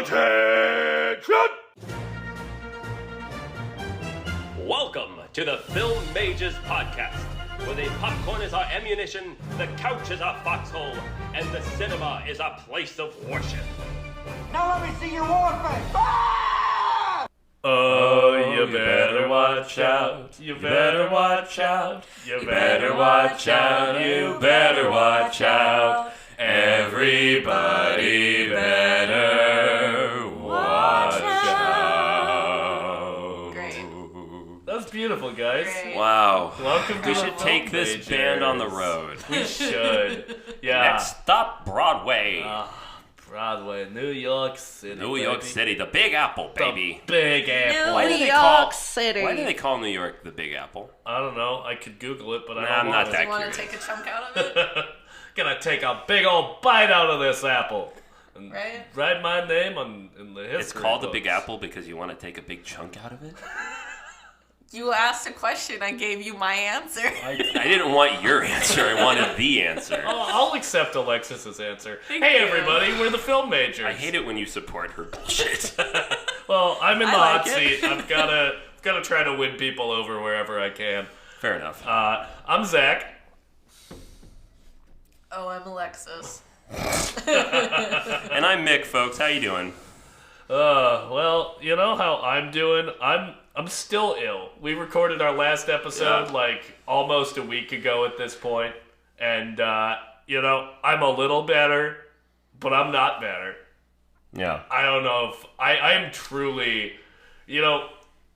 Salutations! Welcome to the Film Mages Podcast, where the popcorn is our ammunition, the couch is our foxhole, and the cinema is our place of worship. Now let me see your war face. Ah! Oh, you better watch out. You better watch out. You better watch out. You better watch out. Everybody better watch out. Great. That was beautiful, guys. Great. Wow. Welcome to We the should take this Film band on the Majors. road. We should. Yeah. Next stop, Broadway. Broadway, New York City. New York baby. City, the Big Apple, baby. The Big Apple. Why do New they York call- City. Why do they call New York the Big Apple? I don't know. I could Google it, but Nah, I don't I'm not want that You want to curious. take a chunk out of it? Gonna take a big old bite out of this apple. And Right? write my name in the history It's called the books. Big Apple because you want to take a big chunk out of it? You asked a question, I gave you my answer. I didn't want your answer. I wanted the answer. I'll accept Alexis's answer. Thank Hey, you. everybody, we're the Film Majors. I hate it when you support her bullshit. Well, I'm in the I like hot it. seat. I've gotta try to win people over wherever I can. Fair enough. I'm Zach. Oh, I'm Alexis. And I'm Mick, folks. How you doing? Well, you know how I'm doing? I'm still ill. We recorded our last episode like almost a week ago at this point, and you know, I'm a little better, but I'm not better. Yeah. I don't know if I am truly, you know,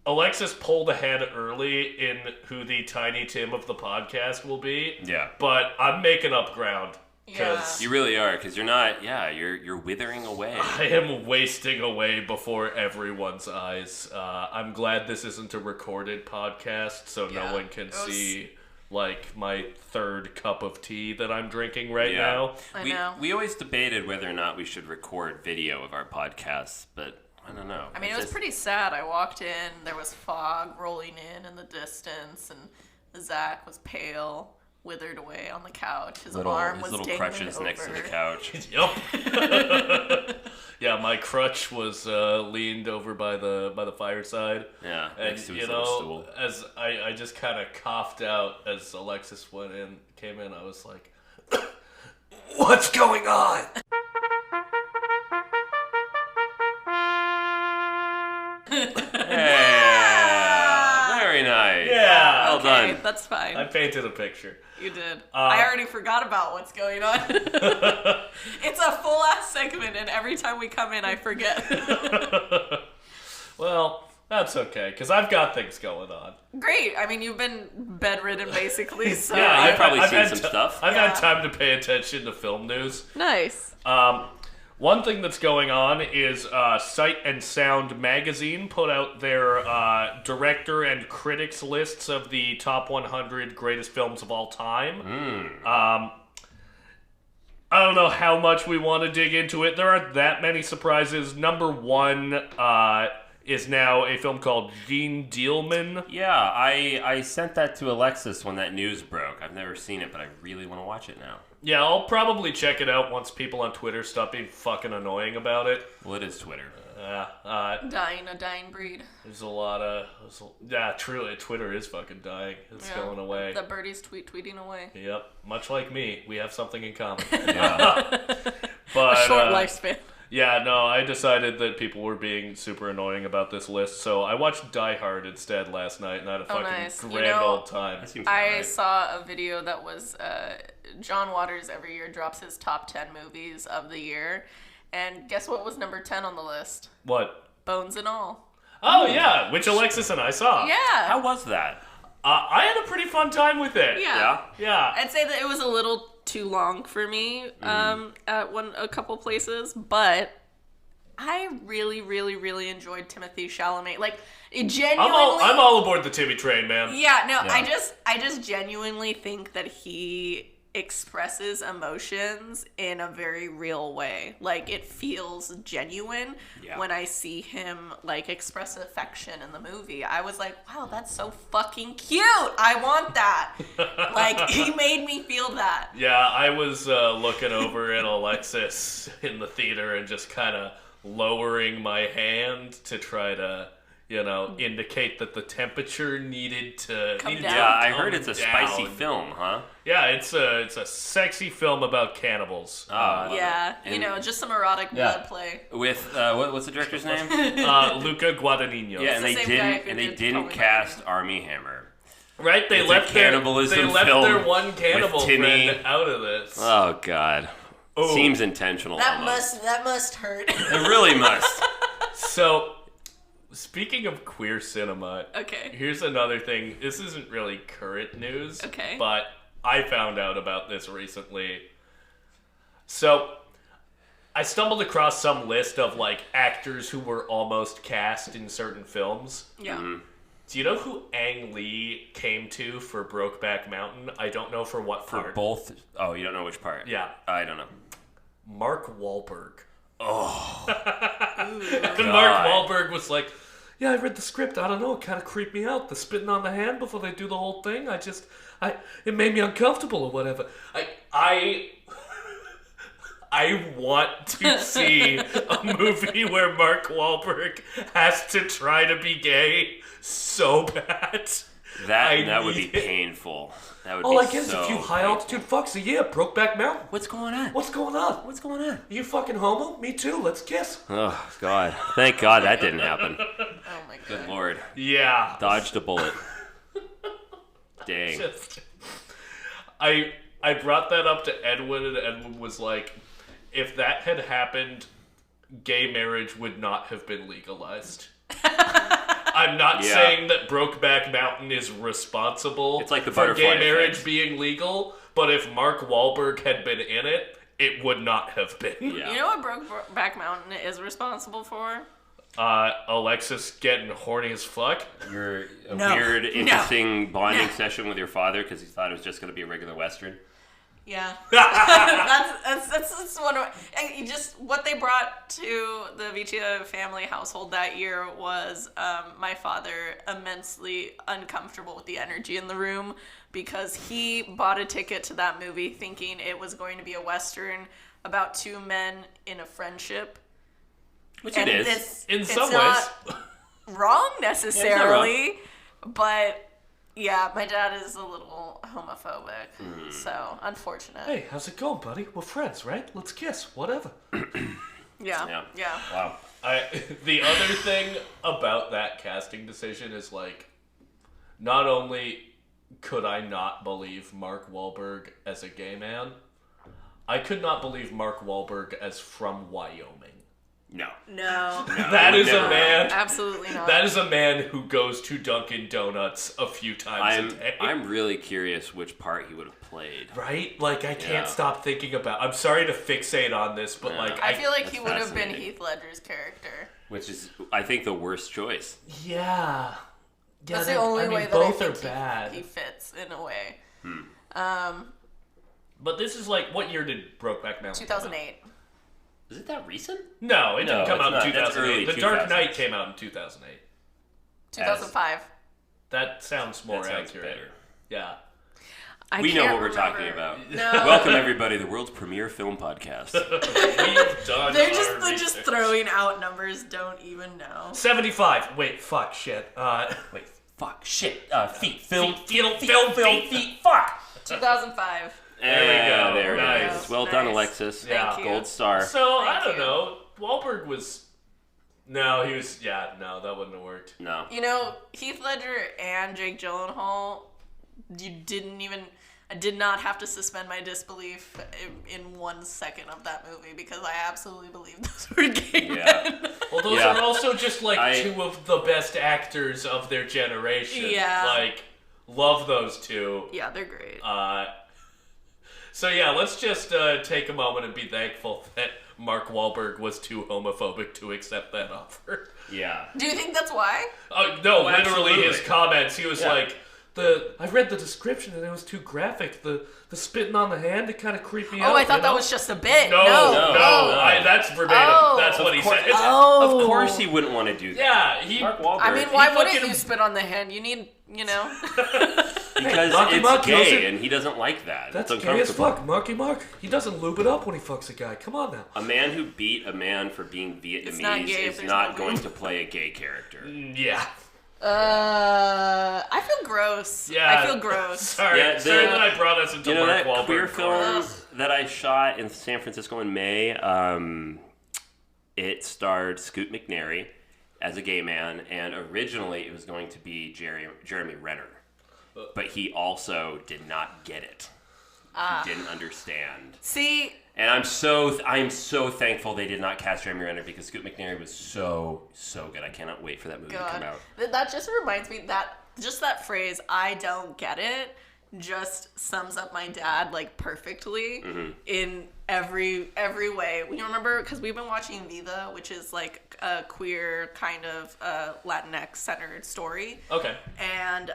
Alexis pulled ahead early in who the Tiny Tim of the podcast will be. Yeah. But I'm making up ground. Because You really are, because you're not. Yeah, you're withering away. I am wasting away before everyone's eyes. I'm glad this isn't a recorded podcast, so Yeah, no one can it was- see like my third cup of tea that I'm drinking right now. I we, know. we always debated whether or not we should record video of our podcasts, but I don't know. I mean, it was pretty sad. I walked in, there was fog rolling in the distance, and Zach was pale, withered away on the couch. His arm was little dangling crutches over. next to the couch. Yup. Yeah, my crutch was leaned over by the fireside. Yeah, And next to his you little know, stool. as I just kind of coughed out as Alexis came in, I was like, "What's going on?" Yeah, very nice. Yeah, Well Okay, done. that's fine. I painted a picture. You did. I already forgot about what's going on. It's a full ass segment, and every time we come in, I forget. Well, that's okay, because I've got things going on. Great. I mean, you've been bedridden basically, so. Yeah, I've probably I've seen had some stuff. I've Yeah. had time to pay attention to film news. Nice. One thing that's going on is Sight and Sound magazine put out their director and critics lists of the top 100 greatest films of all time. I don't know how much we want to dig into it. There aren't that many surprises. Number one is now a film called Gene Dealman. Yeah, I sent that to Alexis when that news broke. I've never seen it, but I really want to watch it now. Yeah, I'll probably check it out once people on Twitter stop being fucking annoying about it. Well, it is Twitter. Dying a dying breed. There's a lot of... Yeah, truly, Twitter is fucking dying. It's Yeah. going away. The birdies tweeting away. Yep, much like me, we have something in common. Yeah. But A short lifespan. yeah, no, I decided that people were being super annoying about this list, so I watched Die Hard instead last night, and I had a fucking nice. You grand know, old time. That seems I alright. saw a video that was John Waters every year drops his top 10 movies of the year. And guess what was number 10 on the list? What? Bones and All. Oh, yeah, which Alexis and I saw. Yeah. How was that? I had a pretty fun time with it. Yeah. Yeah. I'd say that it was a little too long for me at a couple places, but I really, really, really enjoyed Timothy Chalamet. Like, it genuinely. I'm all aboard the Timmy train, man. Yeah, no, Yeah. I just genuinely think that he expresses emotions in a very real way. Like, it feels genuine when I see him, like, express affection in the movie. I was like, wow, that's so fucking cute. I want that. Like, he made me feel that. Yeah, I was looking over at Alexis in the theater and just kind of lowering my hand to try to, indicate that the temperature needed to Come down. Yeah, I heard it's a down. spicy film, huh? Yeah, it's a sexy film about cannibals. Yeah, And- just some erotic blood play. With what's the director's name? Luca Guadagnino. Yeah, and the they same guy who didn't did Call cast Armie Hammer. Right? They It's a left cannibalism their film one cannibal with Timmy. friend out of this. Oh God, Oh. seems intentional. almost. That must hurt. It really must. So, speaking of queer cinema, Okay. here's another thing. This isn't really current news, Okay. but I found out about this recently. So, I stumbled across some list of like actors who were almost cast in certain films. Yeah. Do you know who Ang Lee came to for Brokeback Mountain? I don't know for what For part. both. Oh, you don't know which part? Yeah. I don't know. Mark Wahlberg. Oh, And Mark Wahlberg was like, yeah, I read the script. I don't know. It kind of creeped me out. The spitting on the hand before they do the whole thing. It made me uncomfortable or whatever. I want to see a movie where Mark Wahlberg has to try to be gay so bad. that would be need it. painful. That would All be I get is so a few high painful. altitude fucks a year. Brokeback Mountain. What's going on? What's going on? What's going on? You fucking homo? Me too. Let's kiss. Oh God! Thank God that didn't happen. Oh my god. Good Lord, Yeah. dodged a bullet. Dang. Just- I brought that up to Edwin, and Edwin was like, if that had happened, gay marriage would not have been legalized. I'm not Yeah. saying that Brokeback Mountain is responsible It's like the for butterfly gay marriage effect. being legal, but if Mark Wahlberg had been in it, it would not have been. Yeah. You know what Brokeback Mountain is responsible for? Alexis getting horny as fuck. You're a No. weird, No. interesting bonding No. session with your father because he thought it was just going to be a regular Western. Yeah. that's one of and you just what they brought to the Vitia family household that year was my father immensely uncomfortable with the energy in the room because he bought a ticket to that movie thinking it was going to be a Western about two men in a friendship. Which it is. In it's some not ways. wrong necessarily, but yeah, my dad is a little homophobic, so unfortunate. Hey, how's it going, buddy? We're friends, right? Let's kiss. Whatever. Yeah. Wow. The other thing about that casting decision is like, not only could I not believe Mark Wahlberg as a gay man, I could not believe Mark Wahlberg as from Wyoming. No. No, That is never. a man. absolutely not. That is a man who goes to Dunkin' Donuts a few times a day. I'm really curious which part he would have played. Right? Like, I can't Yeah. stop thinking about... I'm sorry to fixate on this, but like... I feel like That's he would have been fascinating. Heath Ledger's character. Which is, I think, the worst choice. Yeah. That's they- the only I mean, way that both I are think bad. he fits in a way. But this is like... What year did Brokeback Mountain come out? 2008. Is it that recent? No, it didn't No, come it's out not. in That's 2008. early The Dark 2000s. Knight came out in 2008. 2005. That sounds more That sounds accurate. better. Yeah. I We know can't what we're talking remember. about. No. Welcome, everybody, to the world's premier film podcast. We've done They're our just research. throwing out numbers. Don't even know. 75. Wait, fuck, shit. Wait, fuck, shit, feet, film, feet. fuck! 2005. There we go. There it Nice. is. Well done, Nice. Alexis. Yeah. Thank you. Gold star. So, I Thank don't you. know. Wahlberg was... No, he was... Yeah, no, that wouldn't have worked. No. You know, Heath Ledger and Jake Gyllenhaal, I did not have to suspend my disbelief in 1 second of that movie because I absolutely believe those were gay Yeah. men. Well, those Yeah. are also just, like, I- two of the best actors of their generation. Yeah. Like, love those two. Yeah, they're great. So yeah, let's just take a moment and be thankful that Mark Wahlberg was too homophobic to accept that offer. Yeah. Do you think that's why? Oh no, literally absolutely. his comments. He was Yeah. like, I read the description and it was too graphic. The spitting on the hand, it kind of creeped me out. Oh, I thought you that know? was just a bit. No. no. That's verbatim. Oh. That's what he said. Oh. Of course he wouldn't want to do that. Yeah, he. Mark Wahlberg. I mean, why He wouldn't fucking- you spit on the hand? You need, Because Marky it's Mark gay, doesn't- and he doesn't like that. That's it's gay as uncomfortable. fuck. Marky Mark, he doesn't lube it up when he fucks a guy. Come on now. A man who beat a man for being not Vietnamese gay if is there's not no going lube. to play a gay character. Yeah. I feel gross. Yeah. I feel gross. Sorry, Yeah, sorry that I brought us into You know Mark that Wahlberg queer corner. film that I shot in San Francisco in May? It starred Scoot McNairy as a gay man, and originally it was going to be Jeremy Renner. But he also did not get it. He didn't understand. See, And I'm so thankful they did not cast Jeremy Renner because Scoot McNairy was so good. I cannot wait for that movie to come out. that just reminds me that phrase, "I don't get it," just sums up my dad like perfectly in every way. You remember, because we've been watching Viva, which is like a queer kind of Latinx centered story. Okay. And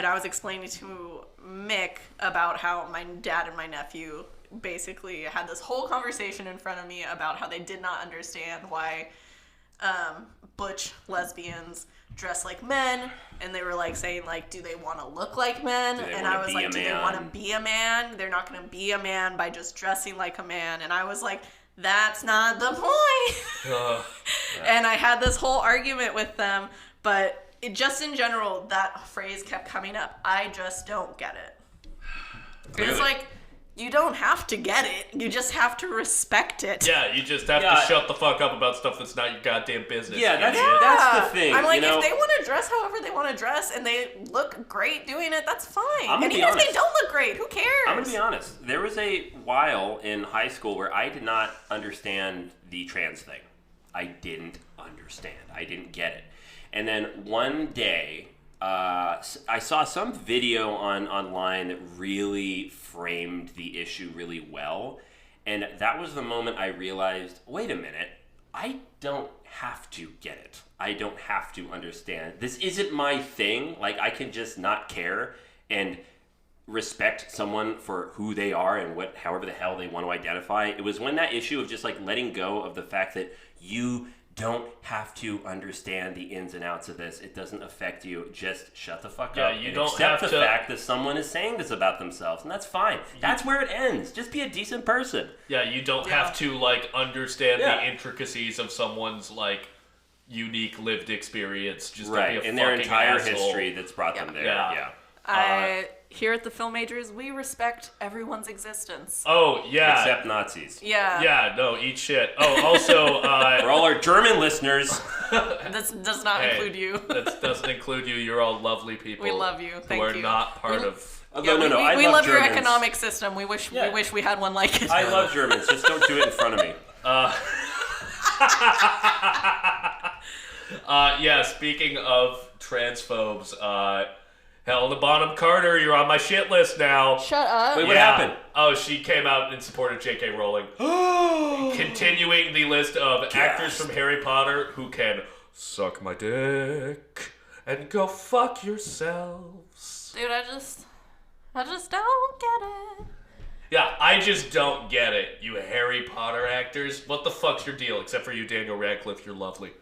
I was explaining to Mick about how my dad and my nephew basically had this whole conversation in front of me about how they did not understand why butch lesbians dress like men, and they were like saying like, do they want to look like men? And I was like, do they want to be a man? They're not going to be a man by just dressing like a man. And I was like, that's not the point. And I had this whole argument with them, but just in general, that phrase kept coming up. I just don't get it. It's like, you don't have to get it. You just have to respect it. Yeah, you just have to shut the fuck up about stuff that's not your goddamn business. Yeah, that's the thing. I'm like, you know? if they want to dress however they want to dress and they look great doing it, that's fine. I'm gonna And be even if honest. they don't look great, who cares? I'm going to be honest. There was a while in high school where I did not understand the trans thing. I didn't understand. I didn't get it. And then one day, I saw some video online that really framed the issue really well. And that was the moment I realized, wait a minute, I don't have to get it. I don't have to understand. This isn't my thing. Like, I can just not care and respect someone for who they are and however the hell they want to identify. It was when that issue of just like letting go of the fact that you don't have to understand the ins and outs of this. It doesn't affect you. Just shut the fuck up. You and don't accept have the to... fact that someone is saying this about themselves, and that's fine. That's where it ends. Just be a decent person. Yeah, you don't have to, like, understand Yeah. the intricacies of someone's, like, unique lived experience. Just to Right, be a and their fucking entire asshole. history that's brought them there. Yeah. Here at the Film Majors, we respect everyone's existence. Oh, yeah. Except Nazis. Yeah. Yeah, no, eat shit. Oh, also, For all our German listeners, This does not include you. That doesn't include you. You're all lovely people. We love you. Thank who are you. not part of... no, I we love love your Germans. economic system. We wish we had one like it. I love Germans. Just don't do it in front of me. Yeah, speaking of transphobes, Helena Bonham Carter, you're on my shit list now. Shut up. Wait, what happened? Oh, she came out in support of J.K. Rowling. Continuing the list of actors from Harry Potter who can suck my dick and go fuck yourselves. Dude, I just don't get it. Yeah, I just don't get it, you Harry Potter actors. What the fuck's your deal? Except for you, Daniel Radcliffe, you're lovely.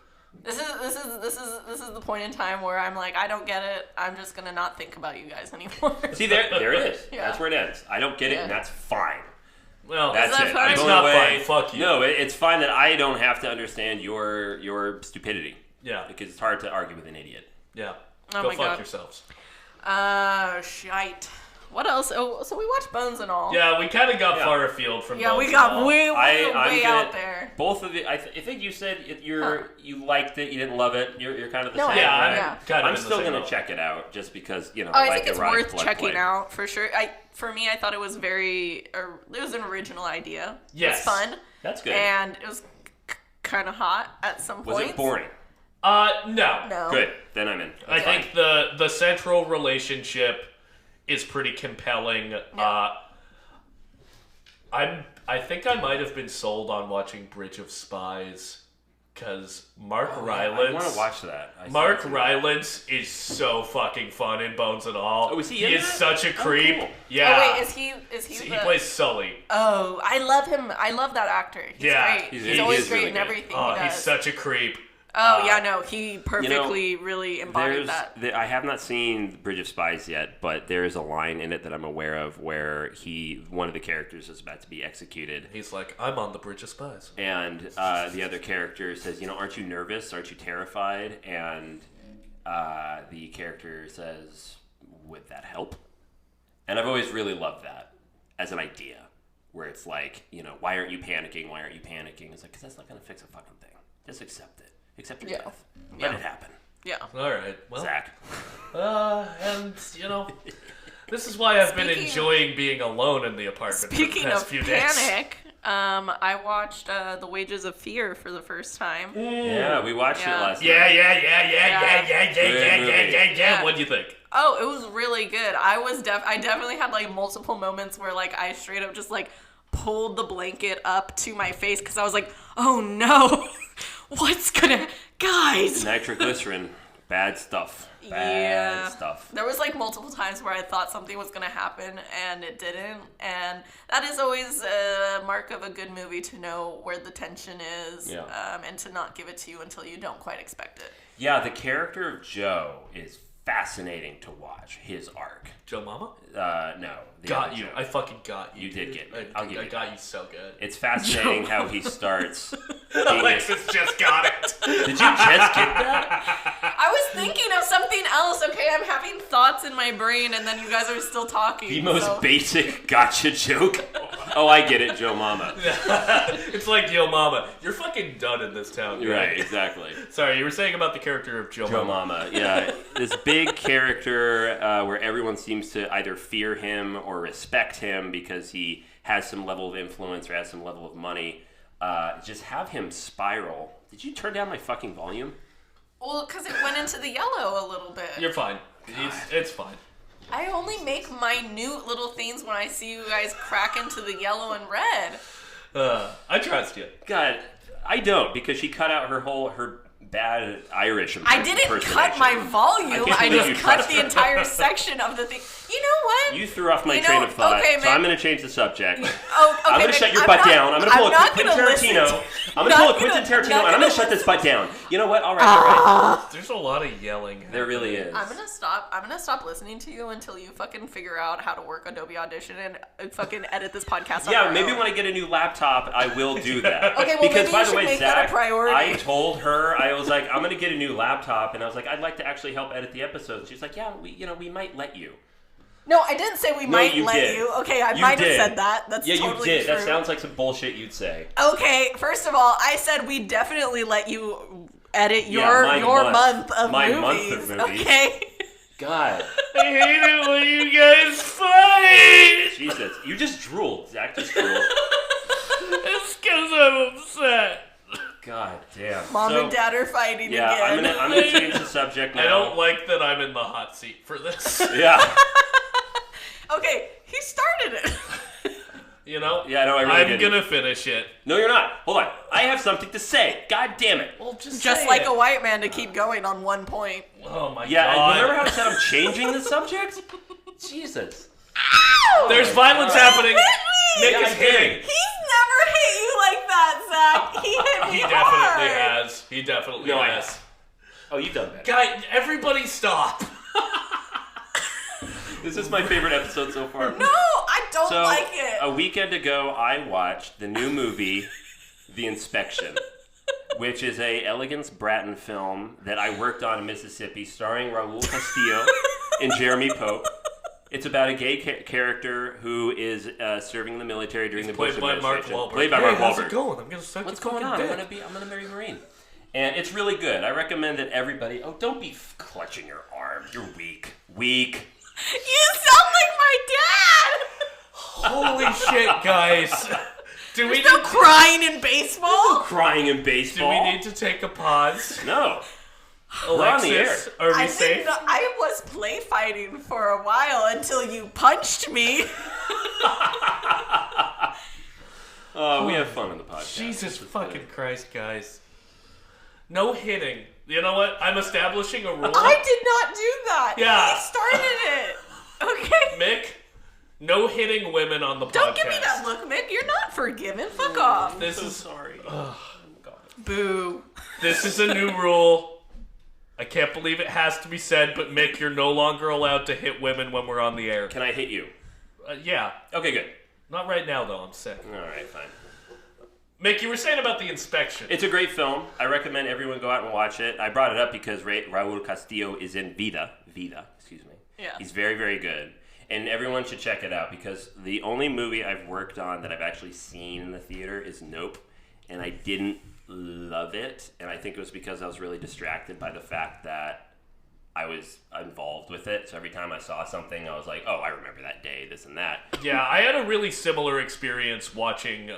This is the point in time where I'm like, I don't get it. I'm just gonna not think about you guys anymore. See, there it is. Yeah. That's where it ends. I don't get it, and that's fine. Well, That's that it. fine? I'm It's going not away. fine. Fuck you. No, it's fine that I don't have to understand your stupidity. Yeah. Because it's hard to argue with an idiot. Yeah. Oh Go my fuck God. yourselves. Shite. What else? Oh, so we watched Bones and all. Yeah, we kind of got far afield from Yeah, Bones we and got all. way I'm out gonna- there. Both of you, I think you said you liked it, you didn't love it. You're kind of the No, same. Yeah, right? Yeah. kind of I'm in the still same gonna boat. check it out just because I like think it's erotic worth blood checking play. out for sure. For me, I thought it was it was an original idea. Yes. It was fun. That's good. And it was kind of hot at some Was points. it boring? No. No. Good. Then I'm in. I That's think the central relationship is pretty compelling. I think I might have been sold on watching Bridge of Spies because Mark Rylance. I want to watch that. Mark Rylance is so fucking fun in Bones and All. Oh, is he He in is that? such a creep. cool. Yeah. Oh wait, is he he the... plays Sully. Oh, I love him. I love that actor. He's Yeah. great. He's He's always really great in good. everything Oh, he does. he's such a creep. Oh, yeah, no, he perfectly really embodied that. I have not seen Bridge of Spies yet, but there is a line in it that I'm aware of where one of the characters is about to be executed. He's like, I'm on the Bridge of Spies. And the other character says, aren't you nervous? Aren't you terrified? And the character says, would that help? And I've always really loved that as an idea, where it's like, why aren't you panicking? Why aren't you panicking? It's like, because that's not going to fix a fucking thing. Just accept it. Accept your death. Let it happen. Yeah. All right. Well, Zach. And, this is why I've been enjoying being alone in the apartment for the past few days. Panic, I watched The Wages of Fear for the first time. Yeah, we watched it last night. Yeah. What'd you think? Oh, it was really good. I definitely had like multiple moments where like I straight up just like pulled the blanket up to my face because I was like, oh no. What's gonna... Guys! Nitroglycerin. Bad stuff. Bad stuff. There was like multiple times where I thought something was gonna happen and it didn't. And that is always a mark of a good movie, to know where the tension is and to not give it to you until you don't quite expect it. Yeah, the character of Joe is fascinating to watch. His arc. Joe Mama? No. Got you. I fucking got you. You did get me. I got you so good. It's fascinating how he starts. Alexis just got it. Did you just get that? I was thinking of something else. Okay, I'm having thoughts in my brain, and then you guys are still talking. The most basic gotcha joke. Oh, I get it, Joe Mama. It's like Yo Mama. You're fucking done in this town. Right, exactly. Sorry, you were saying about the character of Joe Mama. Joe Mama, yeah. This big character where everyone seems to either fear him or respect him because he has some level of influence or has some level of money. Just have him spiral. Did you turn down my fucking volume? Well, because it went into the yellow a little bit. You're fine. It's fine. I only make minute little things when I see you guys crack into the yellow and red. I trust you. God, I don't, because she cut out her bad Irish I didn't cut my volume. I just cut the entire section of the thing. You know what? You threw off my train of thought, so I'm going to change the subject. Oh, okay, I'm going to shut your butt down. I'm going to pull a Quentin Tarantino. I'm going to pull a Quentin Tarantino, and I'm going to shut this butt down. You know what? All right. There's a lot of yelling. There really is. I'm going to stop listening to you until you fucking figure out how to work Adobe Audition and fucking edit this podcast. Yeah, maybe when I get a new laptop, I will do that. Okay, well, because maybe by you the should way, make Zach, that a priority. I told her, I was like, I'm going to get a new laptop, and I was like, I'd like to actually help edit the episodes. She's like, yeah, we might let you. No, I didn't say we might let you. Okay, I might have said that. That's totally you did. True. That sounds like some bullshit you'd say. Okay, first of all, I said we definitely let you edit your month of movies. Okay. God. I hate it when you guys fight. Jesus, you just drooled. Zach just drooled. It's because I'm upset. God damn. Mom and Dad are fighting again. I'm gonna change the subject now. I don't like that I'm in the hot seat for this. Yeah. Okay, he started it. You know? Yeah, no, I really I'm gonna finish it. No, you're not. Hold on. I have something to say. God damn it. Well, just like a white man to keep going on one point. Oh my god. Yeah, remember how I said I'm changing the subject? Jesus. Ow! There's violence happening. Mick is hitting. He's never hit you like that, Zach. He hit me He definitely has. He definitely has. Has. Oh, you've done that. Guy, everybody stop. This is my favorite episode so far. No, I don't like it. A weekend ago, I watched the new movie, The Inspection, which is a Elegance Bratton film that I worked on in Mississippi, starring Raul Castillo and Jeremy Pope. It's about a gay character who is serving in the military during the Bush administration. Played by Mark Wahlberg. How's it going? I'm gonna suck. What's going on? I'm gonna marry Marine. And it's really good. I recommend that everybody. Oh, don't be clutching your arm. You're weak. Weak. You sound like my dad. Holy shit, guys! There's no crying in baseball. Crying in baseball. Do we need to take a pause? No. Alexis, we're on the air. Are we safe? I was play fighting for a while until you punched me. We have fun on the podcast. Jesus fucking Christ, guys. No hitting. You know what? I'm establishing a rule. I did not do that. Yeah. He started it. Okay. Mick, no hitting women on the podcast. Don't give me that look, Mick. You're not forgiven. Fuck off. This is sorry. Boo. This is a new rule. I can't believe it has to be said, but Mick, you're no longer allowed to hit women when we're on the air. Can I hit you? Yeah. Okay, good. Not right now, though. I'm sick. All right, fine. Mick, you were saying about the inspection. It's a great film. I recommend everyone go out and watch it. I brought it up because Raul Castillo is in Vida, excuse me. Yeah. He's very, very good. And everyone should check it out because the only movie I've worked on that I've actually seen in the theater is Nope. And I didn't love it. And I think it was because I was really distracted by the fact that I was involved with it. So every time I saw something, I was like, oh, I remember that day, this and that. Yeah, I had a really similar experience watching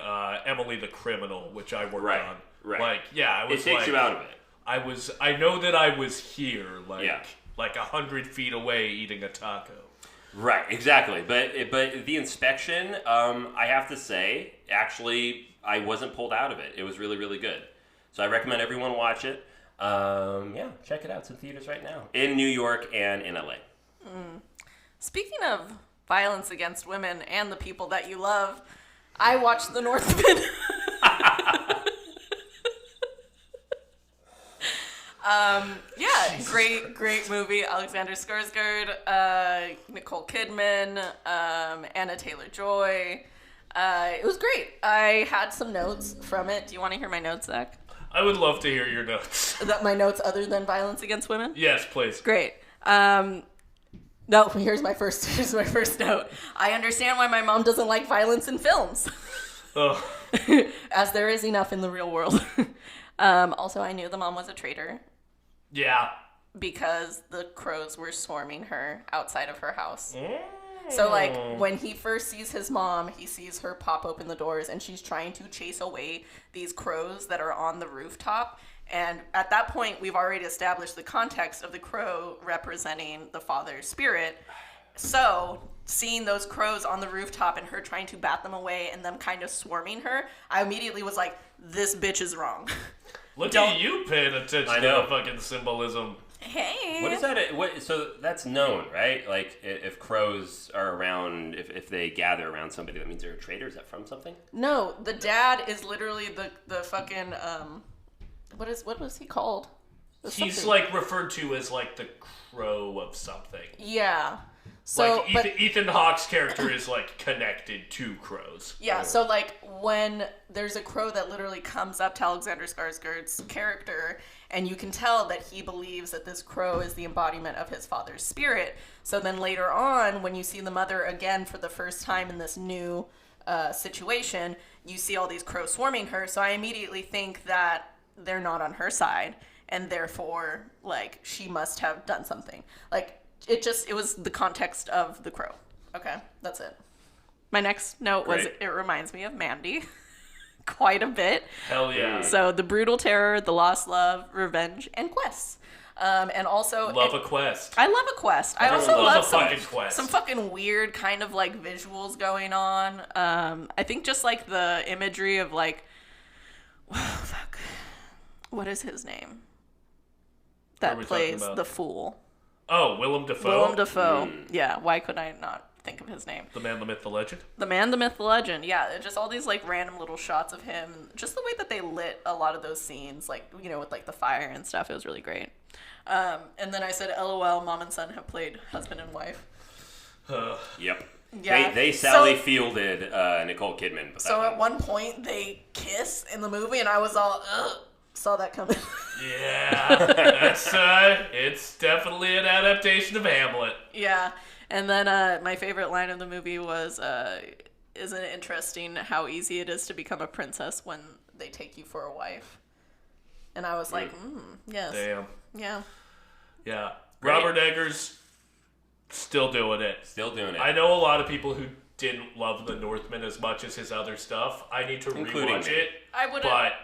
Emily the Criminal, which I worked on. Right. Like, yeah, I was It takes you out of it. I know that I was here, like 100 feet away eating a taco. Right, exactly. But the inspection, I have to say, actually, I wasn't pulled out of it. It was really, really good. So I recommend everyone watch it. Yeah, check it out. It's in theaters right now. In New York and in LA. Speaking of violence against women and the people that you love, I watched The Northman. Yeah, great movie. Alexander Skarsgård, Nicole Kidman, Anna Taylor-Joy. It was great. I had some notes from it. Do you want to hear my notes, Zach? I would love to hear your notes. My notes other than violence against women? Yes, please. Great. No, here's my first note. I understand why my mom doesn't like violence in films. Oh. As there is enough in the real world. Also, I knew the mom was a traitor. Yeah. Because the crows were swarming her outside of her house. So, like, when he first sees his mom, he sees her pop open the doors, and she's trying to chase away these crows that are on the rooftop. And at that point, we've already established the context of the crow representing the father's spirit. So, seeing those crows on the rooftop and her trying to bat them away and them kind of swarming her, I immediately was like, this bitch is wrong. Look at you paying attention to the fucking symbolism. Hey. What is that? So that's known, right? Like, if crows are around, if they gather around somebody, that means they're a traitor? Is that from something? No, the dad is literally the fucking, what was he called? He's, like, referred to as, like, the crow of something. Yeah. So, like, Ethan Hawke's character is, like, connected to crows. Yeah, so, like, when there's a crow that literally comes up to Alexander Skarsgård's character, and you can tell that he believes that this crow is the embodiment of his father's spirit. So then later on, when you see the mother again for the first time in this new situation, you see all these crows swarming her. So I immediately think that they're not on her side, and therefore, like, she must have done something. Like, it was the context of the crow. Okay, that's it. My next note was, it reminds me of Mandy. Quite a bit. Hell yeah. So the brutal terror, the lost love, revenge, and quests. And also love a quest. I love a quest. I also love some fucking weird kind of like visuals going on. I think just like the imagery of like, what is his name? That plays the fool. Oh, Willem Dafoe. Willem Dafoe. Yeah. Why could I not think of his name? The man, the myth, the legend. The man, the myth, the legend. Yeah, just all these like random little shots of him. Just the way that they lit a lot of those scenes, like, you know, with like the fire and stuff. It was really great. And then I said, LOL, mom and son have played husband and wife. Yep. Yeah. They Sally fielded Nicole Kidman. So at one point they kiss in the movie, and I was all, ugh. Saw that coming. Yeah, that's it's definitely an adaptation of Hamlet. Yeah, and then my favorite line of the movie was, "Isn't it interesting how easy it is to become a princess when they take you for a wife?" And I was like, yes, damn, yeah. Great. Robert Eggers still doing it. I know a lot of people who didn't love The Northman as much as his other stuff. I need to rewatch it. I would, but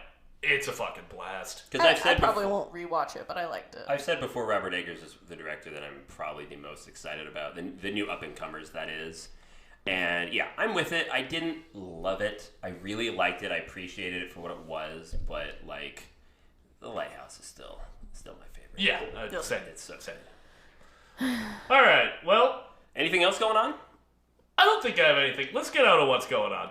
it's a fucking blast. I probably won't rewatch it, but I liked it. I've said before, Robert Eggers is the director that I'm probably the most excited about. The new up-and-comers, that is. And yeah, I'm with it. I didn't love it. I really liked it. I appreciated it for what it was. But, like, The Lighthouse is still my favorite. Yeah, same. All right, well. Anything else going on? I don't think I have anything. Let's get out of what's going on.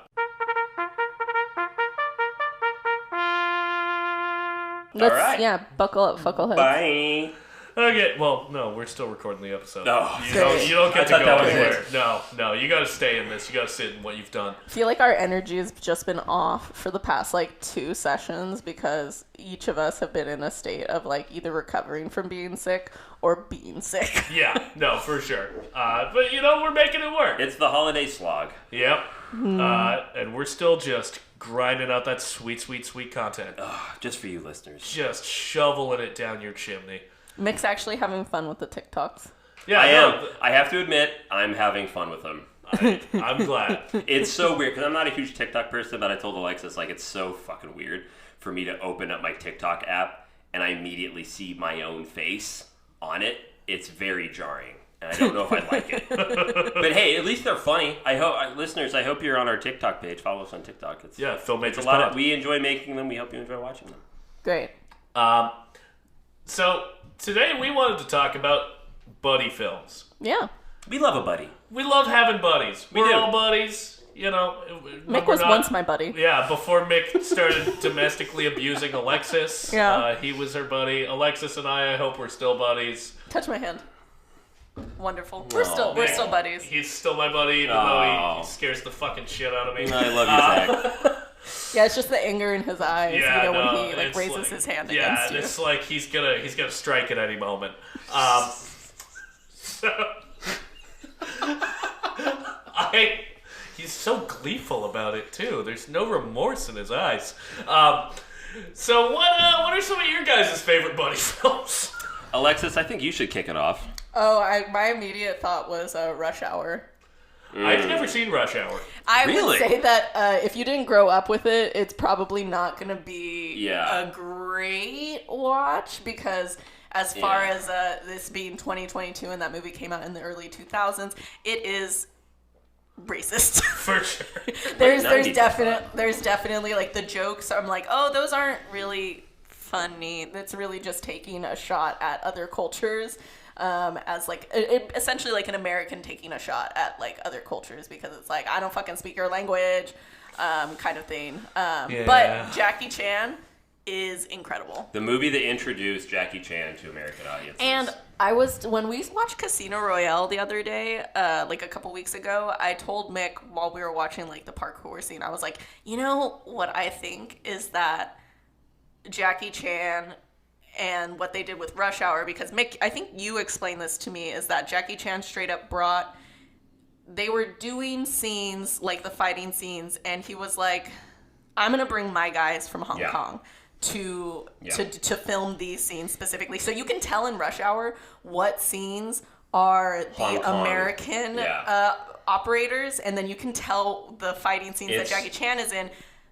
All right. Yeah, buckle up, fuckleheads. Bye. Okay, well, no, we're still recording the episode. Oh, You don't get to thought go that was anywhere. No, you gotta stay in this. You gotta sit in what you've done. I feel like our energy has just been off for the past, 2 sessions because each of us have been in a state of, either recovering from being sick or being sick. Yeah, no, for sure. But, we're making it work. It's the holiday slog. Yep. And we're still just grinding out that sweet, sweet, sweet content. Just for you listeners. Just shoveling it down your chimney. Mick's actually having fun with the TikToks. Yeah, I am. I have to admit, I'm having fun with them. I'm glad. It's so weird, because I'm not a huge TikTok person, but I told Alexis, it's so fucking weird for me to open up my TikTok app and I immediately see my own face on it. It's very jarring. And I don't know if I like it. But hey, at least they're funny. Listeners, I hope you're on our TikTok page. Follow us on TikTok. Filmmakers Pod. We enjoy making them. We hope you enjoy watching them. Great. So, today we wanted to talk about buddy films. Yeah. We love a buddy. We love having buddies. We're all buddies, Mick was once my buddy. Yeah, before Mick started domestically abusing Alexis. Yeah. He was her buddy. Alexis and I hope we're still buddies. Touch my hand. Wonderful. We're still buddies. He's still my buddy, even though he scares the fucking shit out of me. I love you, Zach. Yeah, it's just the anger in his eyes, Yeah, when he it's raises his hand against you. Yeah, it's like he's gonna strike at any moment. He's so gleeful about it too. There's no remorse in his eyes. So what are some of your guys' favorite buddy films? Alexis, I think you should kick it off. Oh, my immediate thought was Rush Hour. I've never seen Rush Hour. I Really? would say that if you didn't grow up with it, it's probably not going to be a great watch because as far as this being 2022 and that movie came out in the early 2000s, it is racist. For sure. there's definitely the jokes. I'm like, oh, those aren't really funny. That's really just taking a shot at other cultures. As essentially an American taking a shot at other cultures because it's I don't fucking speak your language, kind of thing. But Jackie Chan is incredible. The movie that introduced Jackie Chan to American audiences. And when we watched Casino Royale the other day, a couple weeks ago, I told Mick while we were watching the parkour scene, I was like, what I think is that Jackie Chan and what they did with Rush Hour, because Mick, I think you explained this to me, is that Jackie Chan straight up they were doing scenes, the fighting scenes, and he was like, I'm going to bring my guys from Hong Kong to film these scenes specifically. So you can tell in Rush Hour what scenes are the American operators, and then you can tell the fighting scenes that Jackie Chan is in,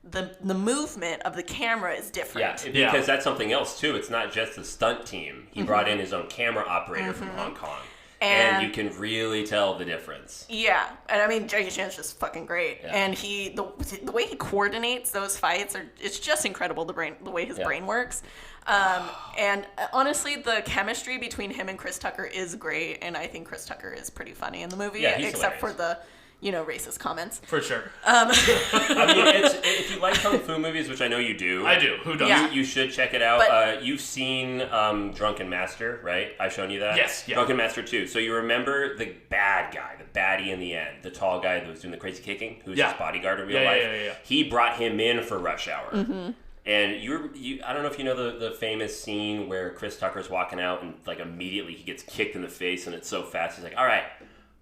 the movement of the camera is different. Yeah, because that's something else too. It's not just the stunt team. He brought in his own camera operator from Hong Kong. And you can really tell the difference. Yeah, and I mean Jackie Chan's just fucking great, and the way he coordinates those fights it's just incredible. The way his brain works, and honestly, the chemistry between him and Chris Tucker is great, and I think Chris Tucker is pretty funny in the movie, except for the racist comments. For sure. I mean, if you like kung fu movies, which I know you do. I do. Who doesn't? Yeah. You should check it out. But, you've seen Drunken Master, right? I've shown you that? Yes. Yeah. Drunken Master 2. So you remember the bad guy, the baddie in the end, the tall guy that was doing the crazy kicking, who was his bodyguard in real life? Yeah. He brought him in for Rush Hour. Mm-hmm. And you I don't know if you know the famous scene where Chris Tucker's walking out and immediately he gets kicked in the face and it's so fast. He's like, all right,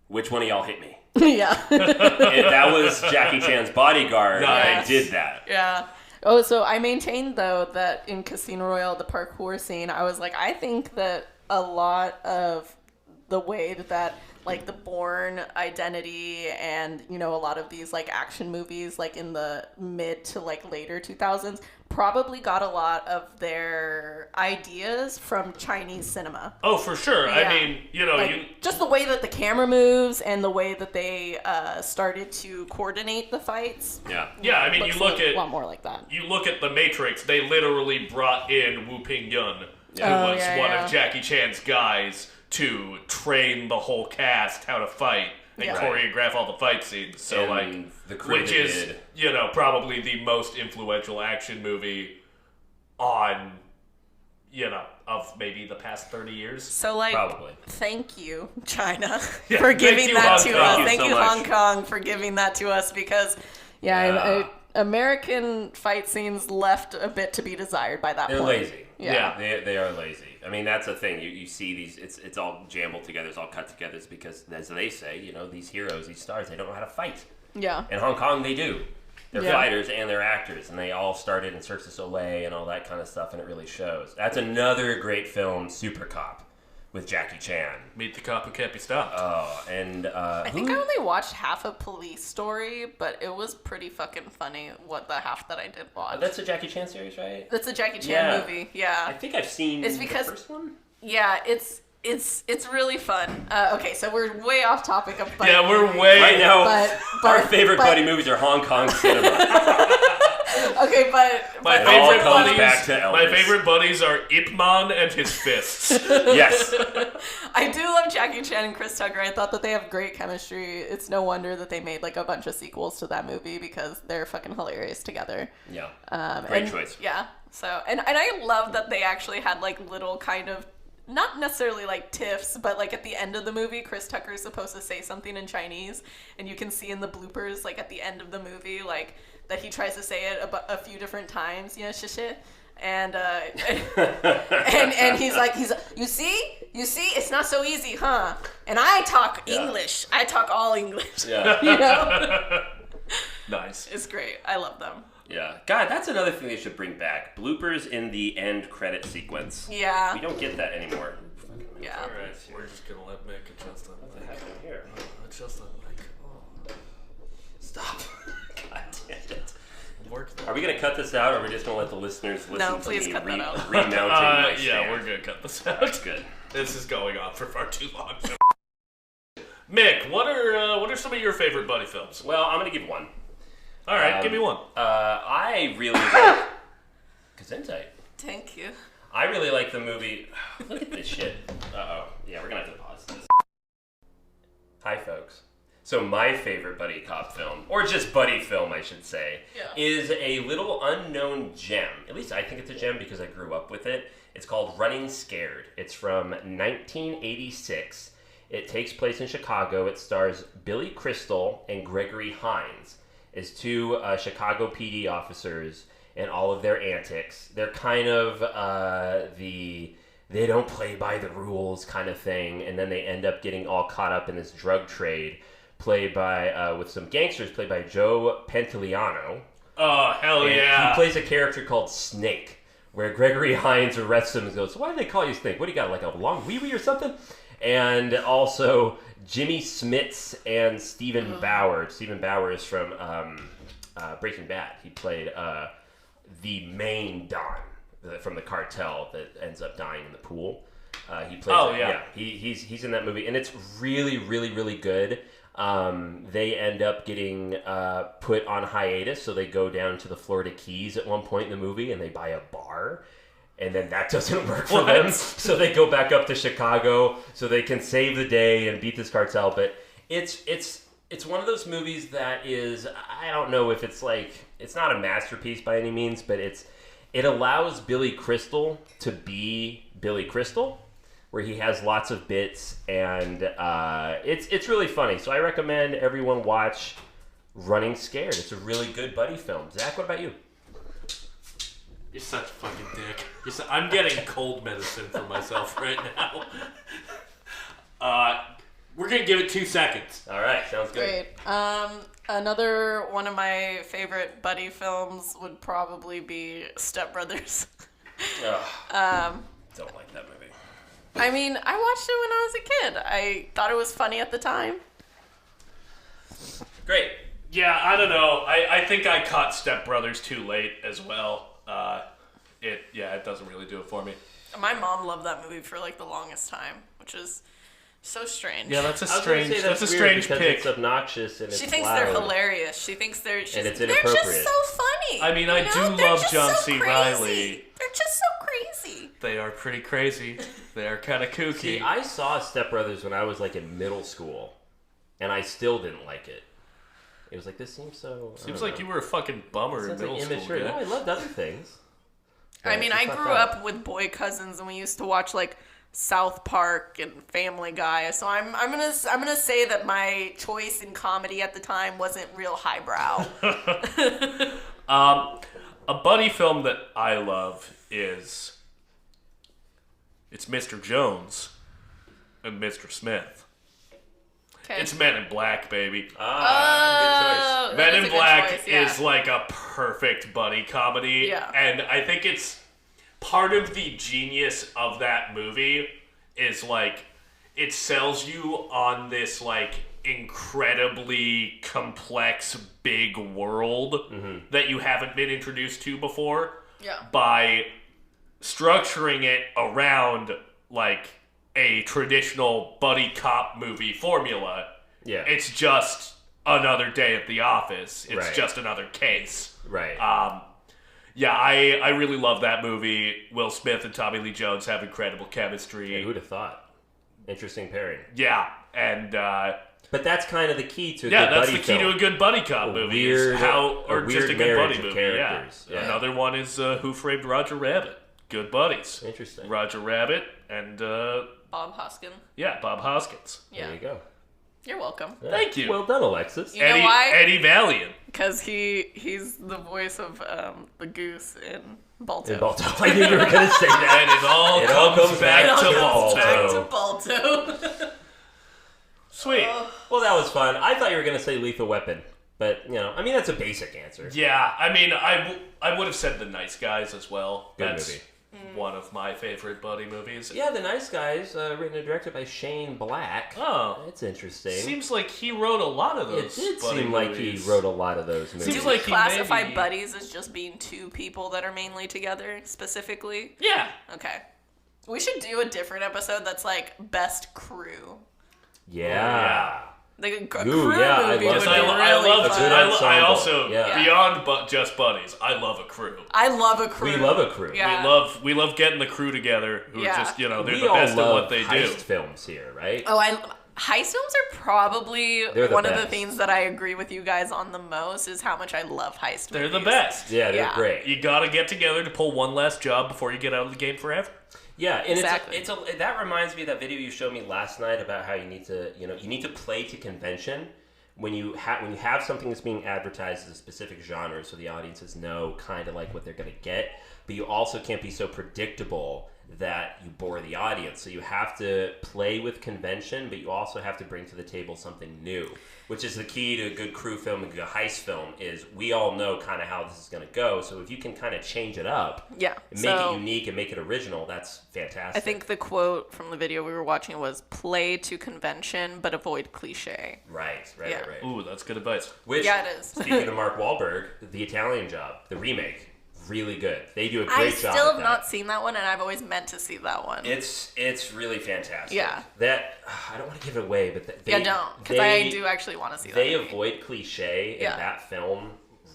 which one of y'all hit me? Yeah. And that was Jackie Chan's bodyguard that did that. Yeah. Oh, so I maintained, though, that in Casino Royale, the parkour scene, I was like, I think that a lot of the way that the Bourne identity and, a lot of these, action movies, in the mid to, later 2000s, probably got a lot of their ideas from Chinese cinema. Oh, for sure. Yeah. I mean, just the way that the camera moves and the way that they started to coordinate the fights. Yeah. Yeah, I mean, you look at... a lot more like that. You look at The Matrix, they literally brought in Wu Ping Yun, who was one of Jackie Chan's guys, to train the whole cast how to fight and choreograph all the fight scenes. So, which is, probably the most influential action movie on of maybe the past 30 years. So, like, Probably. thank you, China, Yeah, for thank giving you, that Hong to Kong. us. Thank you Thank so you, much. Hong Kong, for giving that to us because, American fight scenes left a bit to be desired by that They're point. lazy. Yeah. They are lazy. I mean, that's the thing. You see these, it's all jumbled together, it's all cut together. It's because, as they say, these heroes, these stars, they don't know how to fight. Yeah. In Hong Kong, they do. They're Yeah. fighters and they're actors, and they all started in Cirque du Soleil and all that kind of stuff, and it really shows. That's another great film, Super Cop, with Jackie Chan. Meet the cop who can't be stopped. Oh, and I think I only watched half of Police Story, but it was pretty fucking funny what the half that I did watch. that's a Jackie Chan series, right? That's a Jackie Chan Yeah. movie. Yeah. I think I've seen It's because- the first one. Yeah, it's really fun. Okay, so we're way off topic of buddy Yeah, we're movies. way... Right now, But- our favorite but- buddy movies are Hong Kong cinema. Okay, but My It all favorite comes buddies, back to my Elvis. favorite buddies are Ip Man and his fists. Yes. I do love Jackie Chan and Chris Tucker. I thought that they have great chemistry. It's no wonder that they made like a bunch of sequels to that movie because they're fucking hilarious together. Yeah. Great Great choice. Yeah. So and I love that they actually had like little kind of not necessarily like tiffs, but like at the end of the movie, Chris Tucker is supposed to say something in Chinese, and you can see in the bloopers like at the end of the movie like that he tries to say it a few different times, shit. And and he's like you see it's not so easy, huh? And I talk English. I talk all English. Yeah. Nice. It's great. I love them. Yeah. God, that's another thing they should bring back. Bloopers in the end credit sequence. Yeah. We don't get that anymore. Yeah. All right, we're just gonna let Mick adjust on the mic. Here. Adjust on the mic. Oh. Stop. God damn it. Work that. Are we going to cut this out, or are we just going to let the listeners listen No, to please me cut that out. remounting my Yeah, stand? we're gonna cut this out. That's good. This is going on for far too long. Mick, what are some of your favorite buddy films? Well, I'm going to give one. All right, give me one. I really like Gesundheit. Thank you. I really like the movie. Look at this shit. Uh-oh. Yeah, we're going to have to pause this. Hi, folks. So my favorite buddy cop film, or just buddy film, I should say, is a little unknown gem. At least I think it's a gem because I grew up with it. It's called Running Scared. It's from 1986. It takes place in Chicago. It stars Billy Crystal and Gregory Hines as two Chicago PD officers and all of their antics. They're kind of they don't play by the rules kind of thing, and then they end up getting all caught up in this drug trade played by, with some gangsters, played by Joe Pantoliano. Oh, hell And yeah. he plays a character called Snake, where Gregory Hines arrests him and goes, "So why do they call you Snake? What do you got, like a long wee-wee or something?" And also Jimmy Smits and Stephen Bauer. Stephen Bauer is from Breaking Bad. He played the main Don from the cartel that ends up dying in the pool. He plays he's in that movie, and it's really, really, really good. They end up getting put on hiatus, so they go down to the Florida Keys at one point in the movie, and they buy a bar, and then that doesn't work for them, so they go back up to Chicago so they can save the day and beat this cartel. But it's one of those movies that is, I don't know if it's like, it's not a masterpiece by any means, but it allows Billy Crystal to be Billy Crystal, where he has lots of bits, and it's really funny. So I recommend everyone watch Running Scared. It's a really good buddy film. Zach, what about you? You're such a fucking dick. I'm getting cold medicine for myself right now. We're gonna give it 2 seconds. All right, sounds good. Great. Another one of my favorite buddy films would probably be Step Brothers. Don't like that movie. I mean, I watched it when I was a kid. I thought it was funny at the time. Great. Yeah, I don't know. I think I caught Step Brothers too late as well. It doesn't really do it for me. My mom loved that movie for like the longest time, which is so strange. Yeah, that's a I was gonna strange. say That's a weird strange because pick. It's obnoxious and it's She thinks loud. they're hilarious. She thinks they're it's they're inappropriate. just so funny. I mean, I you do know? They're love just John so C. crazy. Reilly. They're just so crazy. They are pretty crazy. They are kind of kooky. See, I saw Step Brothers when I was like in middle school, and I still didn't like it. It was like, this seems so... Seems like you were a fucking bummer in Sounds middle like school. immature. Dude. No, I loved other things. I mean, It's I not grew bad. up with boy cousins, and we used to watch like South Park and Family Guy. So I'm gonna say that my choice in comedy at the time wasn't real highbrow. A buddy film that I love is it's Mr. Jones and Mr. Smith. Okay. It's Men in Black, baby. Good choice. Oh, that Men is in a good Black choice, yeah. is like a perfect buddy comedy. Yeah. And I think it's part of the genius of that movie is like it sells you on this like incredibly complex big world that you haven't been introduced to before. Yeah. By structuring it around like a traditional buddy cop movie formula. Yeah. It's just another day at the office. It's Right. just another case. Right. Yeah, I really love that movie. Will Smith and Tommy Lee Jones have incredible chemistry. Hey, who'd have thought? Interesting pairing. Yeah, and But that's kind of the key to a yeah, good that's buddy the key film. to a good buddy cop movie. Is how, or a just a weird good marriage buddy of movie. Yeah. characters. Yeah. Another one is Who Framed Roger Rabbit. Good buddies. Interesting. Roger Rabbit and Bob Hoskin. yeah, Bob Hoskins. Yeah. There you go. You're welcome. Yeah. Thank you. Well done, Alexis. You know why? Eddie Valiant. Because he's the voice of the goose in Balto. In Balto. I knew you were going to say that. And it all comes back It all to comes Balto. back to Balto. Sweet. Well, that was fun. I thought you were going to say Lethal Weapon. But, you know, I mean, that's a basic answer. Yeah, I mean, I would have said The Nice Guys as well. Good That's movie. one of my favorite buddy movies. Yeah, The Nice Guys, written and directed by Shane Black. Oh. That's interesting. Seems like he wrote a lot of It those did buddy seem like movies. he wrote a lot of those movies. Seems Do we like he classify maybe- buddies as just being two people that are mainly together, specifically? Yeah. Okay. We should do a different episode that's like best crew. Yeah. Like a Ooh, crew yeah, I movie love would it. be I really love. A good fun. ensemble. I also Yeah. beyond just buddies. I love a crew. I love a crew. We love a crew. Yeah. We love getting the crew together. Who Yeah. are just they're We the all best at love what they do. heist films here, right? Oh, heist films are probably They're the one of the best. things that I agree with you guys on the most is how much I love heist They're movies. the best. Yeah, they're Yeah. great. You gotta get together to pull one last job before you get out of the game forever. Yeah, and Exactly. that reminds me of that video you showed me last night about how you need to play to convention when you have something that's being advertised as a specific genre, so the audiences know kind of like what they're going to get, but you also can't be so predictable that you bore the audience. So you have to play with convention, but you also have to bring to the table something new, which is the key to a good crew film and a good heist film. Is we all know kind of how this is going to go, so if you can kind of change it up, Yeah. and make it unique and make it original, that's fantastic. I think the quote from the video we were watching was play to convention but avoid cliche. Right. Yeah. Ooh, that's good advice. Which, Yeah, it is. speaking of Mark Wahlberg, The Italian Job, the remake, really good. They do a I great job. still at have that. not seen that one, and I've always meant to see that one. It's really fantastic. Yeah. That I don't want to give it away, but Yeah, don't, because I do actually want to see that. They movie. avoid cliche in Yeah. that film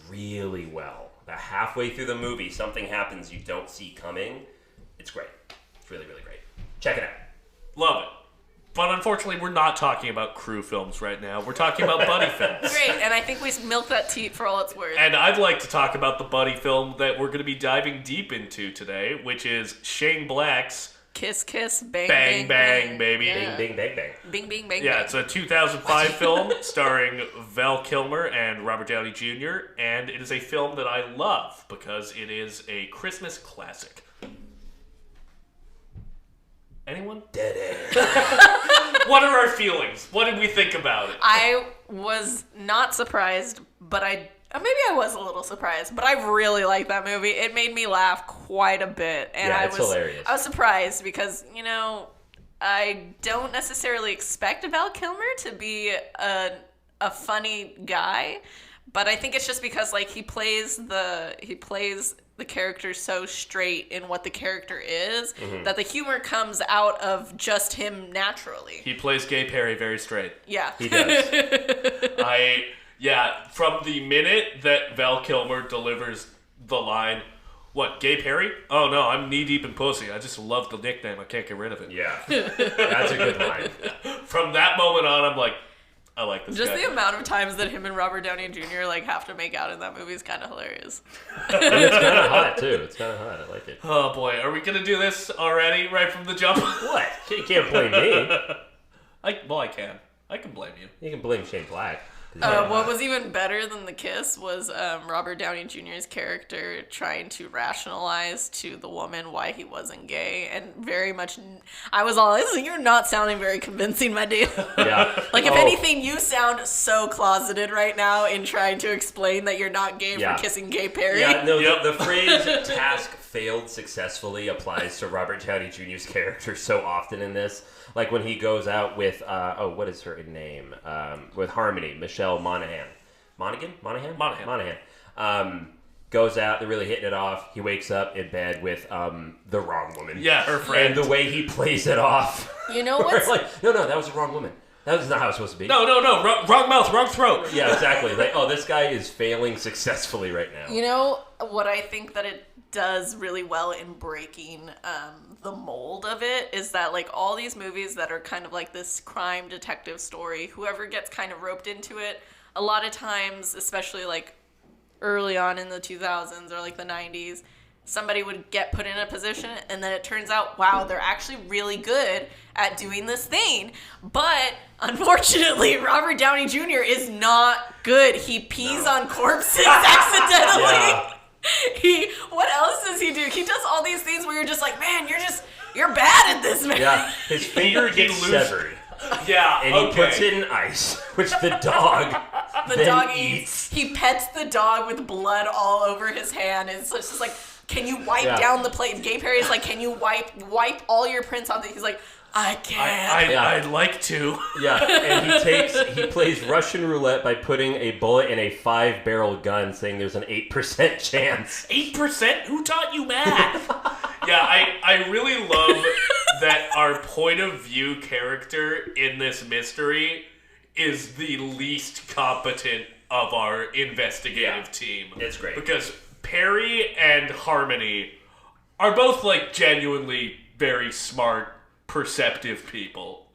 really well. About halfway through the movie, something happens you don't see coming. It's great. It's really, really great. Check it out. Love it. But unfortunately, we're not talking about crew films right now. We're talking about buddy films. Great, and I think we milked that teat for all it's worth. And I'd like to talk about the buddy film that we're going to be diving deep into today, which is Shane Black's Kiss, kiss, bang, Bang, Bang, baby. Yeah. Bing, bang, bang. Bing, bing, bang, Yeah, bang. it's a 2005 film starring Val Kilmer and Robert Downey Jr., and it is a film that I love because it is a Christmas classic. Anyone? Dead air. What are our feelings? What did we think about it? I was not surprised, but maybe I was a little surprised, but I really liked that movie. It made me laugh quite a bit, and Yeah, it's hilarious. I was surprised because I don't necessarily expect Val Kilmer to be a funny guy, but I think it's just because like he plays the character so straight in what the character is that the humor comes out of just him naturally. He plays Gay Perry very straight. Yeah. He does. From the minute that Val Kilmer delivers the line, what, Gay Perry? Oh no, I'm knee deep in pussy. I just love the nickname. I can't get rid of it. Yeah. That's a good line. From that moment on, I'm like, I like this Just guy. the amount of times that him and Robert Downey Jr. like have to make out in that movie is kind of hilarious. And it's kind of hot too. It's kind of hot. I like it. Oh boy, are we gonna do this already right from the jump? What? You can't blame me. I can. I can blame you. You can blame Shane Black. What was even better than the kiss was Robert Downey Jr.'s character trying to rationalize to the woman why he wasn't gay, and very much, I was all, you're not sounding very convincing, my dude. Yeah. Like, if anything, you sound so closeted right now in trying to explain that you're not gay Yeah. for kissing gay Perry. Yeah, no, Yep. the phrase task failed successfully applies to Robert Downey Jr.'s character so often in this. Like when he goes out with, what is her name? With Harmony, Michelle Monaghan. Monaghan. Goes out, they're really hitting it off. He wakes up in bed with the wrong woman. Yeah, her friend. And the way he plays it off. You know what's... like, no, that was the wrong woman. That was not how it's supposed to be. No, wrong mouth, wrong throat. Yeah, exactly. Like, oh, this guy is failing successfully right now. You know what I think that it does really well in breaking the mold of it is that, like, all these movies that are kind of like this crime detective story, whoever gets kind of roped into it, a lot of times, especially like early on in the 2000s or like the 90s, somebody would get put in a position and then it turns out, wow, they're actually really good at doing this thing. But unfortunately, Robert Downey Jr. is not good. He pees on corpses accidentally. Yeah. What else does he do? He does all these things where you're just like, man, you're bad at this, man. Yeah, his finger gets severed. Yeah, And he puts it in ice, which the dog The dog eats. He pets the dog with blood all over his hand. It's just like, can you wipe down the plate? Gay Perry's like, can you wipe all your prints on the... He's like, I can't. I'd like to. Yeah, and he plays Russian roulette by putting a bullet in a 5-barrel gun, saying there's an 8% chance. 8%? Who taught you math? Yeah, I really love that our point of view character in this mystery is the least competent of our investigative team. It's great. Because Perry and Harmony are both, like, genuinely very smart, perceptive people.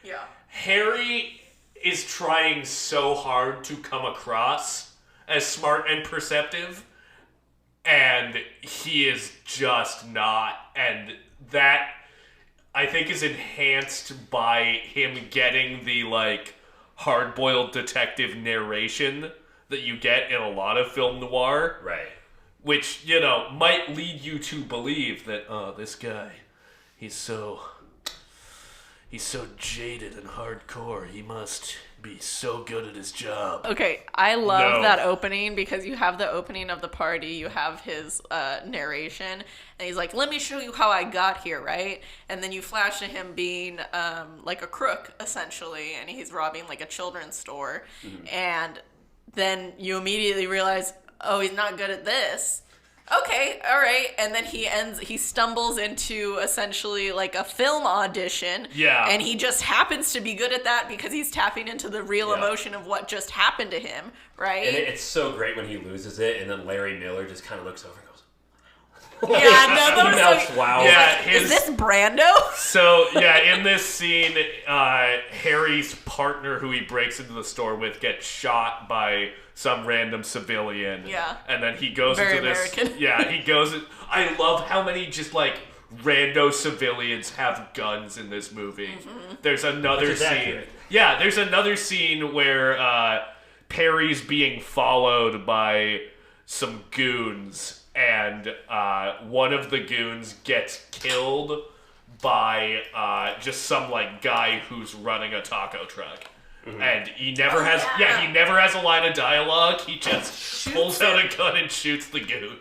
Yeah. Harry is trying so hard to come across as smart and perceptive, and he is just not. And that, I think, is enhanced by him getting the, like, hard-boiled detective narration that you get in a lot of film noir. Right. Which, you know, might lead you to believe that, this guy, he's so jaded and hardcore. He must be so good at his job. Okay, I love No. that opening because you have the opening of the party, you have his narration, and he's like, let me show you how I got here, right? And then you flash to him being like a crook, essentially, and he's robbing like a children's store. Mm-hmm. And then you immediately realize, oh, he's not good at this. Okay, all right. And then he stumbles into essentially like a film audition. Yeah. And he just happens to be good at that because he's tapping into the real emotion of what just happened to him, right? And it's so great when he loses it, and then Larry Miller just kind of looks over and goes, Yeah, no, he melts, wow. Yeah, like, is this Brando? So, yeah, in this scene, Harry's partner, who he breaks into the store with, gets shot by some random civilian. Yeah. And then he goes Very into this... American. Yeah, he goes... I love how many just, like, rando civilians have guns in this movie. Mm-hmm. There's another Which is scene... accurate. Yeah, there's another scene where Perry's being followed by some goons, and one of the goons gets killed by just some, like, guy who's running a taco truck. Mm-hmm. And he never he never has a line of dialogue. He just pulls out a gun and shoots the goon.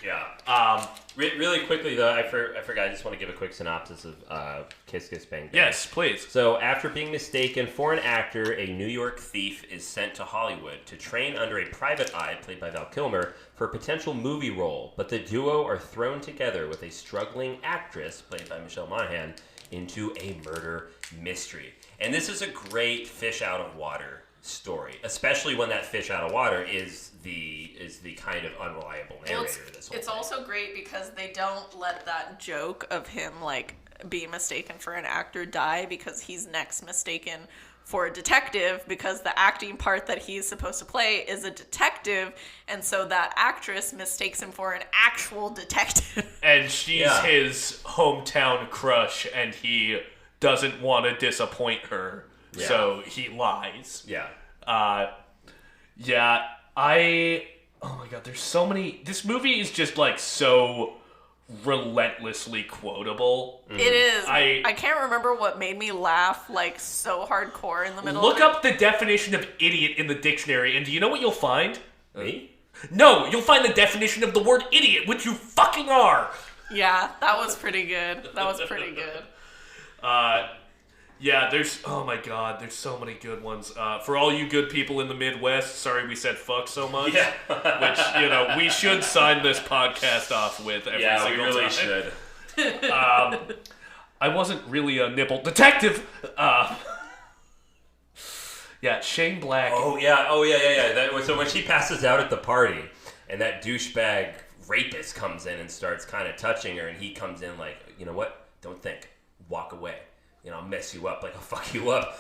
Yeah. Really quickly, though, I forgot. I just want to give a quick synopsis of Kiss Kiss Bang Bang. Yes, please. So, after being mistaken for an actor, a New York thief is sent to Hollywood to train under a private eye, played by Val Kilmer, for a potential movie role. But the duo are thrown together with a struggling actress, played by Michelle Monaghan, into a murder mystery. And this is a great fish out of water story, especially when that fish out of water is the kind of unreliable narrator of this whole It's thing. also great because they don't let that joke of him like being mistaken for an actor die, because he's next mistaken for a detective because the acting part that he's supposed to play is a detective, and so that actress mistakes him for an actual detective. And she's his hometown crush, and he doesn't want to disappoint her, so he lies. Yeah. Oh my god, there's so many. This movie is just like so relentlessly quotable. It is. I can't remember what made me laugh like so hardcore in the middle. Look up the definition of idiot in the dictionary, and do you know what you'll find? Me? No, you'll find the definition of the word idiot, which you fucking are. Yeah, that was pretty good. That was pretty good. Yeah, there's there's so many good ones. For all you good people in the Midwest, sorry we said fuck so much. Yeah. Which, we should sign this podcast off with every single time. Yeah, we really should. I wasn't really a nipple detective. Shane Black. Oh yeah. So when she passes out at the party, and that douchebag rapist comes in and starts kind of touching her, and he comes in like, you know what? Don't think. Walk away. I'll mess you up, like I'll fuck you up.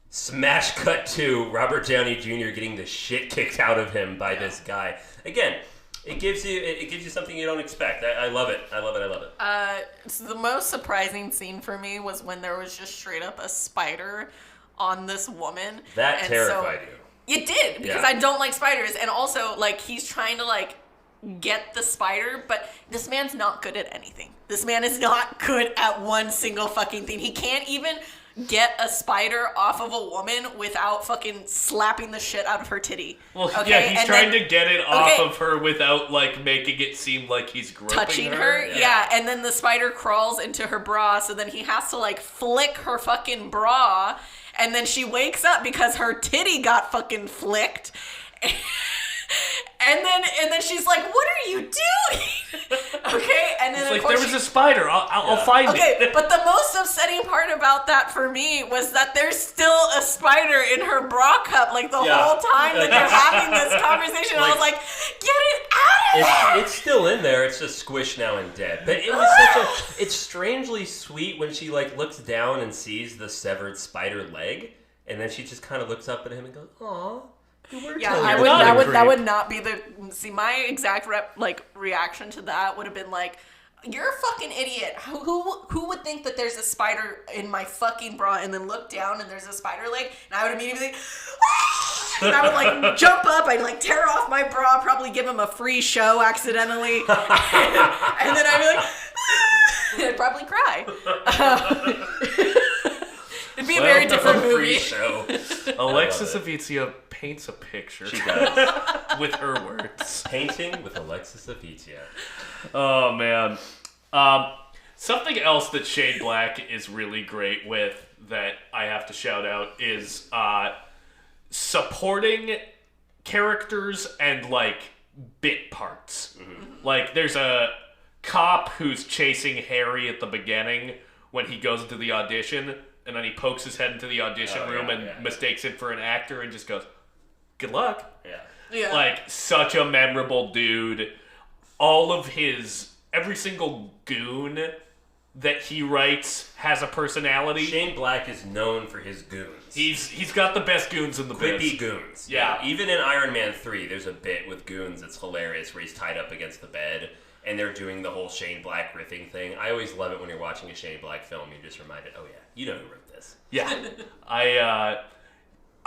Smash cut to Robert Downey Jr. getting the shit kicked out of him by this guy. Again, it gives you something you don't expect. I love it. I love it. So the most surprising scene for me was when there was just straight up a spider on this woman. That terrified you. It did, because I don't like spiders, and also like he's trying to like get the spider, but this man's not good at anything. This man is not good at one single fucking thing. He can't even get a spider off of a woman without fucking slapping the shit out of her titty. Well, okay? He's trying to get it off of her without like making it seem like he's groping touching her. Yeah, and then the spider crawls into her bra, so then he has to like flick her fucking bra, and then she wakes up because her titty got fucking flicked. And then she's like, "What are you doing?" Okay, and then it's like, there was a spider. I'll find it. Okay, but the most upsetting part about that for me was that there's still a spider in her bra cup, like the whole time that they're having this conversation. I was like, "Get it out of there!" It's still in there. It's just squished now and dead. But it was it's strangely sweet when she like looks down and sees the severed spider leg, and then she just kind of looks up at him and goes, "Aw." That would not be my exact reaction to that would have been like, you're a fucking idiot. Who would think that there's a spider in my fucking bra and then look down and there's a spider leg? And I would immediately and I would like jump up, I'd like tear off my bra, probably give him a free show accidentally. And then I'd be like, I'd probably cry. It'd be a very different movie. Show. Alexis Avizia paints a picture. She does. With her words. Painting with Alexis Avizia. Oh, man. Something else that Shane Black is really great with that I have to shout out is supporting characters and, like, bit parts. Mm-hmm. Like, there's a cop who's chasing Harry at the beginning when he goes into the audition, and then he pokes his head into the audition room and mistakes it for an actor and just goes, "Good luck." Yeah. Like, such a memorable dude. Every single goon that he writes has a personality. Shane Black is known for his goons. He's got the best goons in the biz. Quippy goons. Yeah. Even in Iron Man 3, there's a bit with goons that's hilarious where he's tied up against the bed and they're doing the whole Shane Black riffing thing. I always love it when you're watching a Shane Black film. You're just reminded, oh yeah, you know who wrote this. Yeah.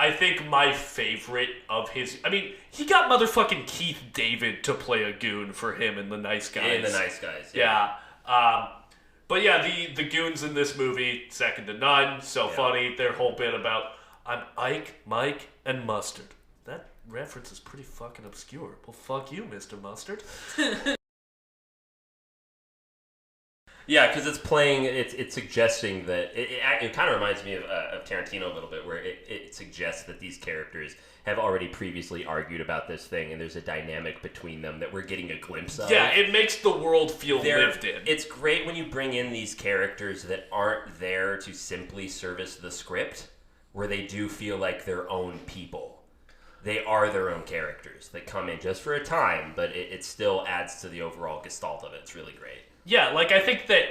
I think my favorite of his... I mean, he got motherfucking Keith David to play a goon for him in The Nice Guys. In The Nice Guys, yeah. But yeah, the goons in this movie, second to none. So funny. Their whole bit about, I'm Ike, Mike, and Mustard. That reference is pretty fucking obscure. Well, fuck you, Mr. Mustard. Yeah, because it's playing, it's suggesting that, it kind of reminds me of Tarantino a little bit, where it suggests that these characters have already previously argued about this thing, and there's a dynamic between them that we're getting a glimpse of. Yeah, it makes the world feel lived in. It's great when you bring in these characters that aren't there to simply service the script, where they do feel like their own people. They are their own characters that come in just for a time, but it still adds to the overall gestalt of it. It's really great. Yeah, like, I think that,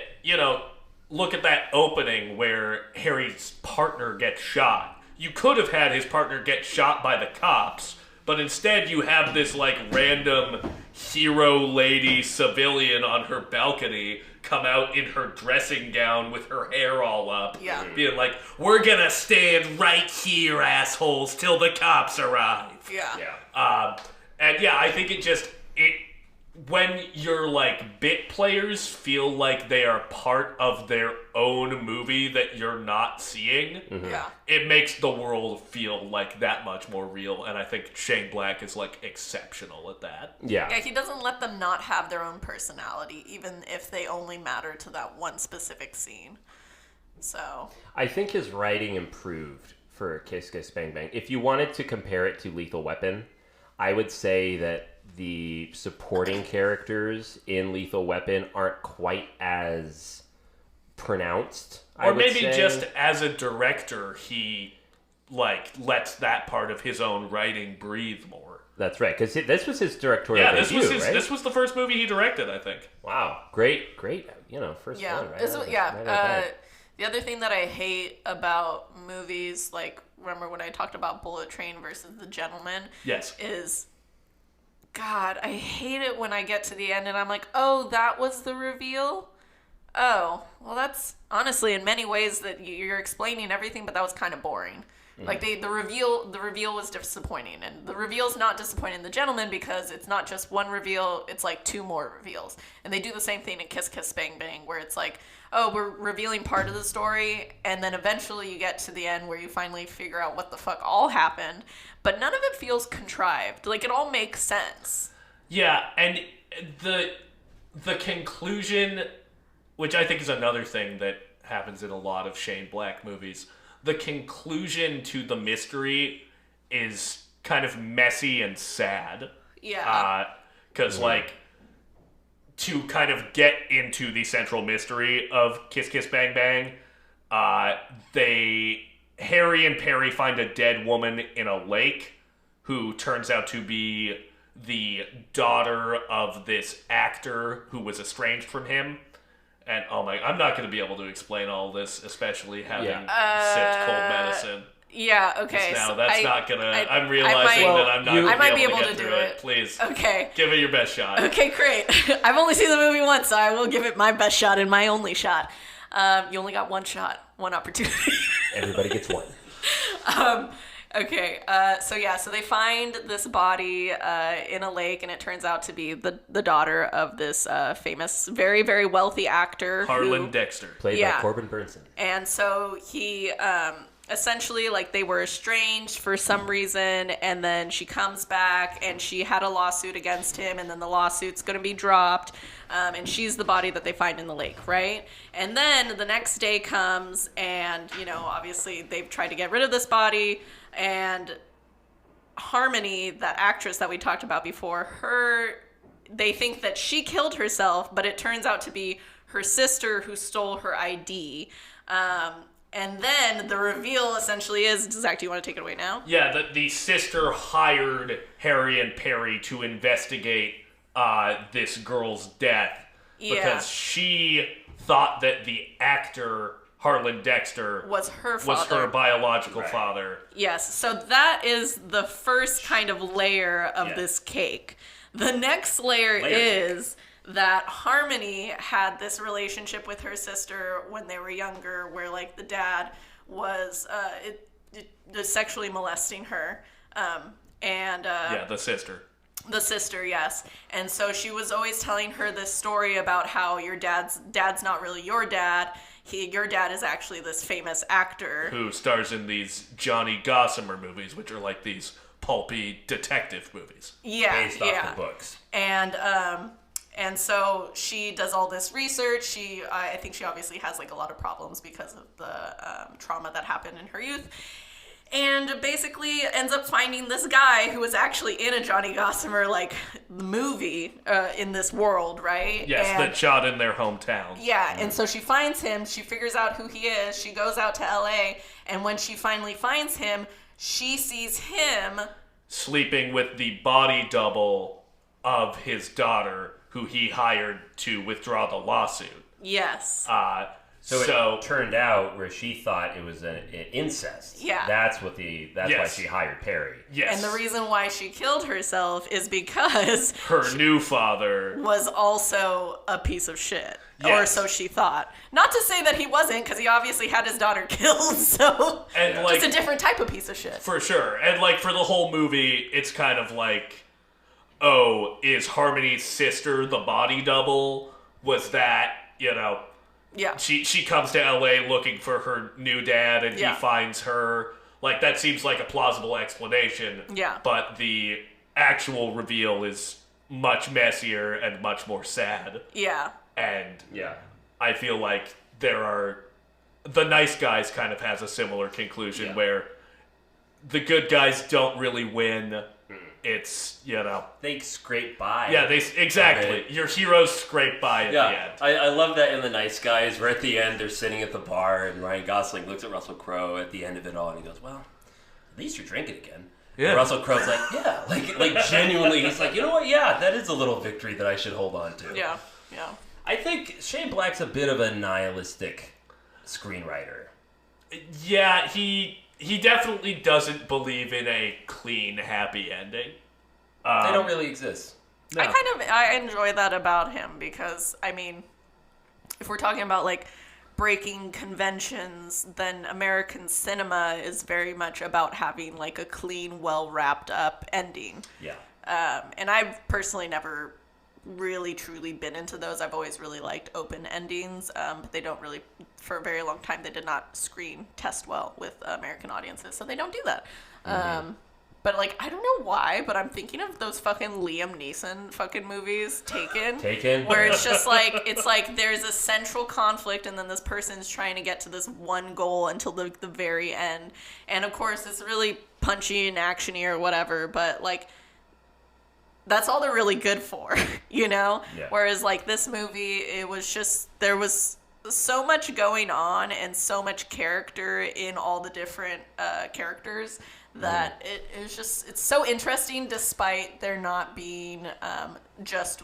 look at that opening where Harry's partner gets shot. you could have had his partner get shot by the cops, but instead you have this like random hero lady civilian on her balcony come out in her dressing gown with her hair all up, being like, "We're gonna stand right here, assholes, till the cops arrive." And I think when your like bit players feel like they are part of their own movie that you're not seeing, it makes the world feel like that much more real. And I think Shane Black is like exceptional at that. Yeah, he doesn't let them not have their own personality, even if they only matter to that one specific scene. So I think his writing improved for Kiss Kiss Bang Bang. If you wanted to compare it to Lethal Weapon, I would say that the supporting characters in Lethal Weapon aren't quite as pronounced. Or maybe just as a director, he like lets that part of his own writing breathe more. That's right, because this was his directorial debut, right? This was the first movie he directed, I think. Wow, great, first one, right? The other thing that I hate about movies, like, remember when I talked about Bullet Train versus The Gentleman? Yes. Is, God, I hate it when I get to the end and I'm like, oh, that was the reveal? Oh, well, that's honestly in many ways that you're explaining everything, but that was kind of boring. Like the reveal was disappointing, and the reveal's not disappointing The Gentleman because it's not just one reveal, it's like two more reveals. And they do the same thing in Kiss Kiss Bang Bang, where it's like, oh, we're revealing part of the story, and then eventually you get to the end where you finally figure out what the fuck all happened, but none of it feels contrived. Like, it all makes sense. Yeah, and the conclusion, which I think is another thing that happens in a lot of Shane Black movies, the conclusion to the mystery is kind of messy and sad. Yeah. Because, like, to kind of get into the central mystery of Kiss Kiss Bang Bang, Harry and Perry find a dead woman in a lake who turns out to be the daughter of this actor who was estranged from him. And I'm not going to be able to explain all this, especially having sipped cold medicine. Yeah, okay. Now that's not going to... I'm realizing that I'm not going to be able to get through it. Please. Okay. Give it your best shot. Okay, great. I've only seen the movie once, so I will give it my best shot and my only shot. You only got one shot, one opportunity. Everybody gets one. Okay, so they find this body in a lake, and it turns out to be the daughter of this famous, very, very wealthy actor. Harlan Dexter. Played by Corbin Burnson. And so he, essentially, like, they were estranged for some reason, and then she comes back, and she had a lawsuit against him, and then the lawsuit's going to be dropped, and she's the body that they find in the lake, right? And then the next day comes, and, obviously they've tried to get rid of this body, and Harmony, that actress that we talked about before, they think that she killed herself, but it turns out to be her sister who stole her ID. And then the reveal essentially is, Zach, do you want to take it away now? Yeah, the sister hired Harry and Perry to investigate this girl's death because she thought that the actor Harlan Dexter was her biological father. Yes, so that is the first kind of layer of this cake. The next layer is that Harmony had this relationship with her sister when they were younger, where like the dad was sexually molesting her, the sister. The sister, yes. And so she was always telling her this story about how your dad's not really your dad. Your dad is actually this famous actor who stars in these Johnny Gossamer movies, which are like these pulpy detective movies. Yeah, based off the books. And so she does all this research. I think she obviously has like a lot of problems because of the trauma that happened in her youth. And basically ends up finding this guy who was actually in a Johnny Gossamer movie in this world, right? Yes, that shot in their hometown. Yeah, and so she finds him. She figures out who he is. She goes out to LA, and when she finally finds him, she sees him sleeping with the body double of his daughter, who he hired to withdraw the lawsuit. Yes. So it turned out where she thought it was an incest. Yeah. That's why she hired Perry. yes. And the reason why she killed herself is because her new father was also a piece of shit. Or Yes. so she thought. Not to say that he wasn't, because he obviously had his daughter killed, so And, like, just a different type of piece of shit. for sure. And like for the whole movie, it's kind of like, oh, is Harmony's sister the body double? Was that, Yeah. she comes to LA looking for her new dad and Yeah. he finds her. Like that seems like a plausible explanation. Yeah. But the actual reveal is much messier and much more sad. Yeah. And Yeah. I feel like the nice guys kind of has a similar conclusion where the good guys don't really win. It's, They scrape by. yeah, exactly. Your heroes scrape by at the end. I love that in The Nice Guys, where at the end they're sitting at the bar and Ryan Gosling looks at Russell Crowe at the end of it all and he goes, well, at least you're drinking again. Yeah. And Russell Crowe's like, yeah, like genuinely, he's like, you know what, yeah, that is a little victory that I should hold on to. Yeah. Yeah. I think Shane Black's a bit of a nihilistic screenwriter. Yeah, he definitely doesn't believe in a clean, happy ending. They don't really exist. No. I enjoy that about him because, I mean, if we're talking about like breaking conventions, then American cinema is very much about having like a clean, well wrapped up ending. Yeah. And I've personally never really truly been into those. I've always really liked open endings, but they don't really, for a very long time, they did not screen test well with American audiences, so they don't do that. But like, I don't know why, but I'm thinking of those fucking Liam Neeson fucking movies, Taken, where it's just like, it's like there's a central conflict and then this person's trying to get to this one goal until the very end. And of course, it's really punchy and actiony or whatever, but like, that's all they're really good for, Yeah. Whereas like this movie, it was just, there was so much going on and so much character in all the different characters that it's just, it's so interesting despite there not being just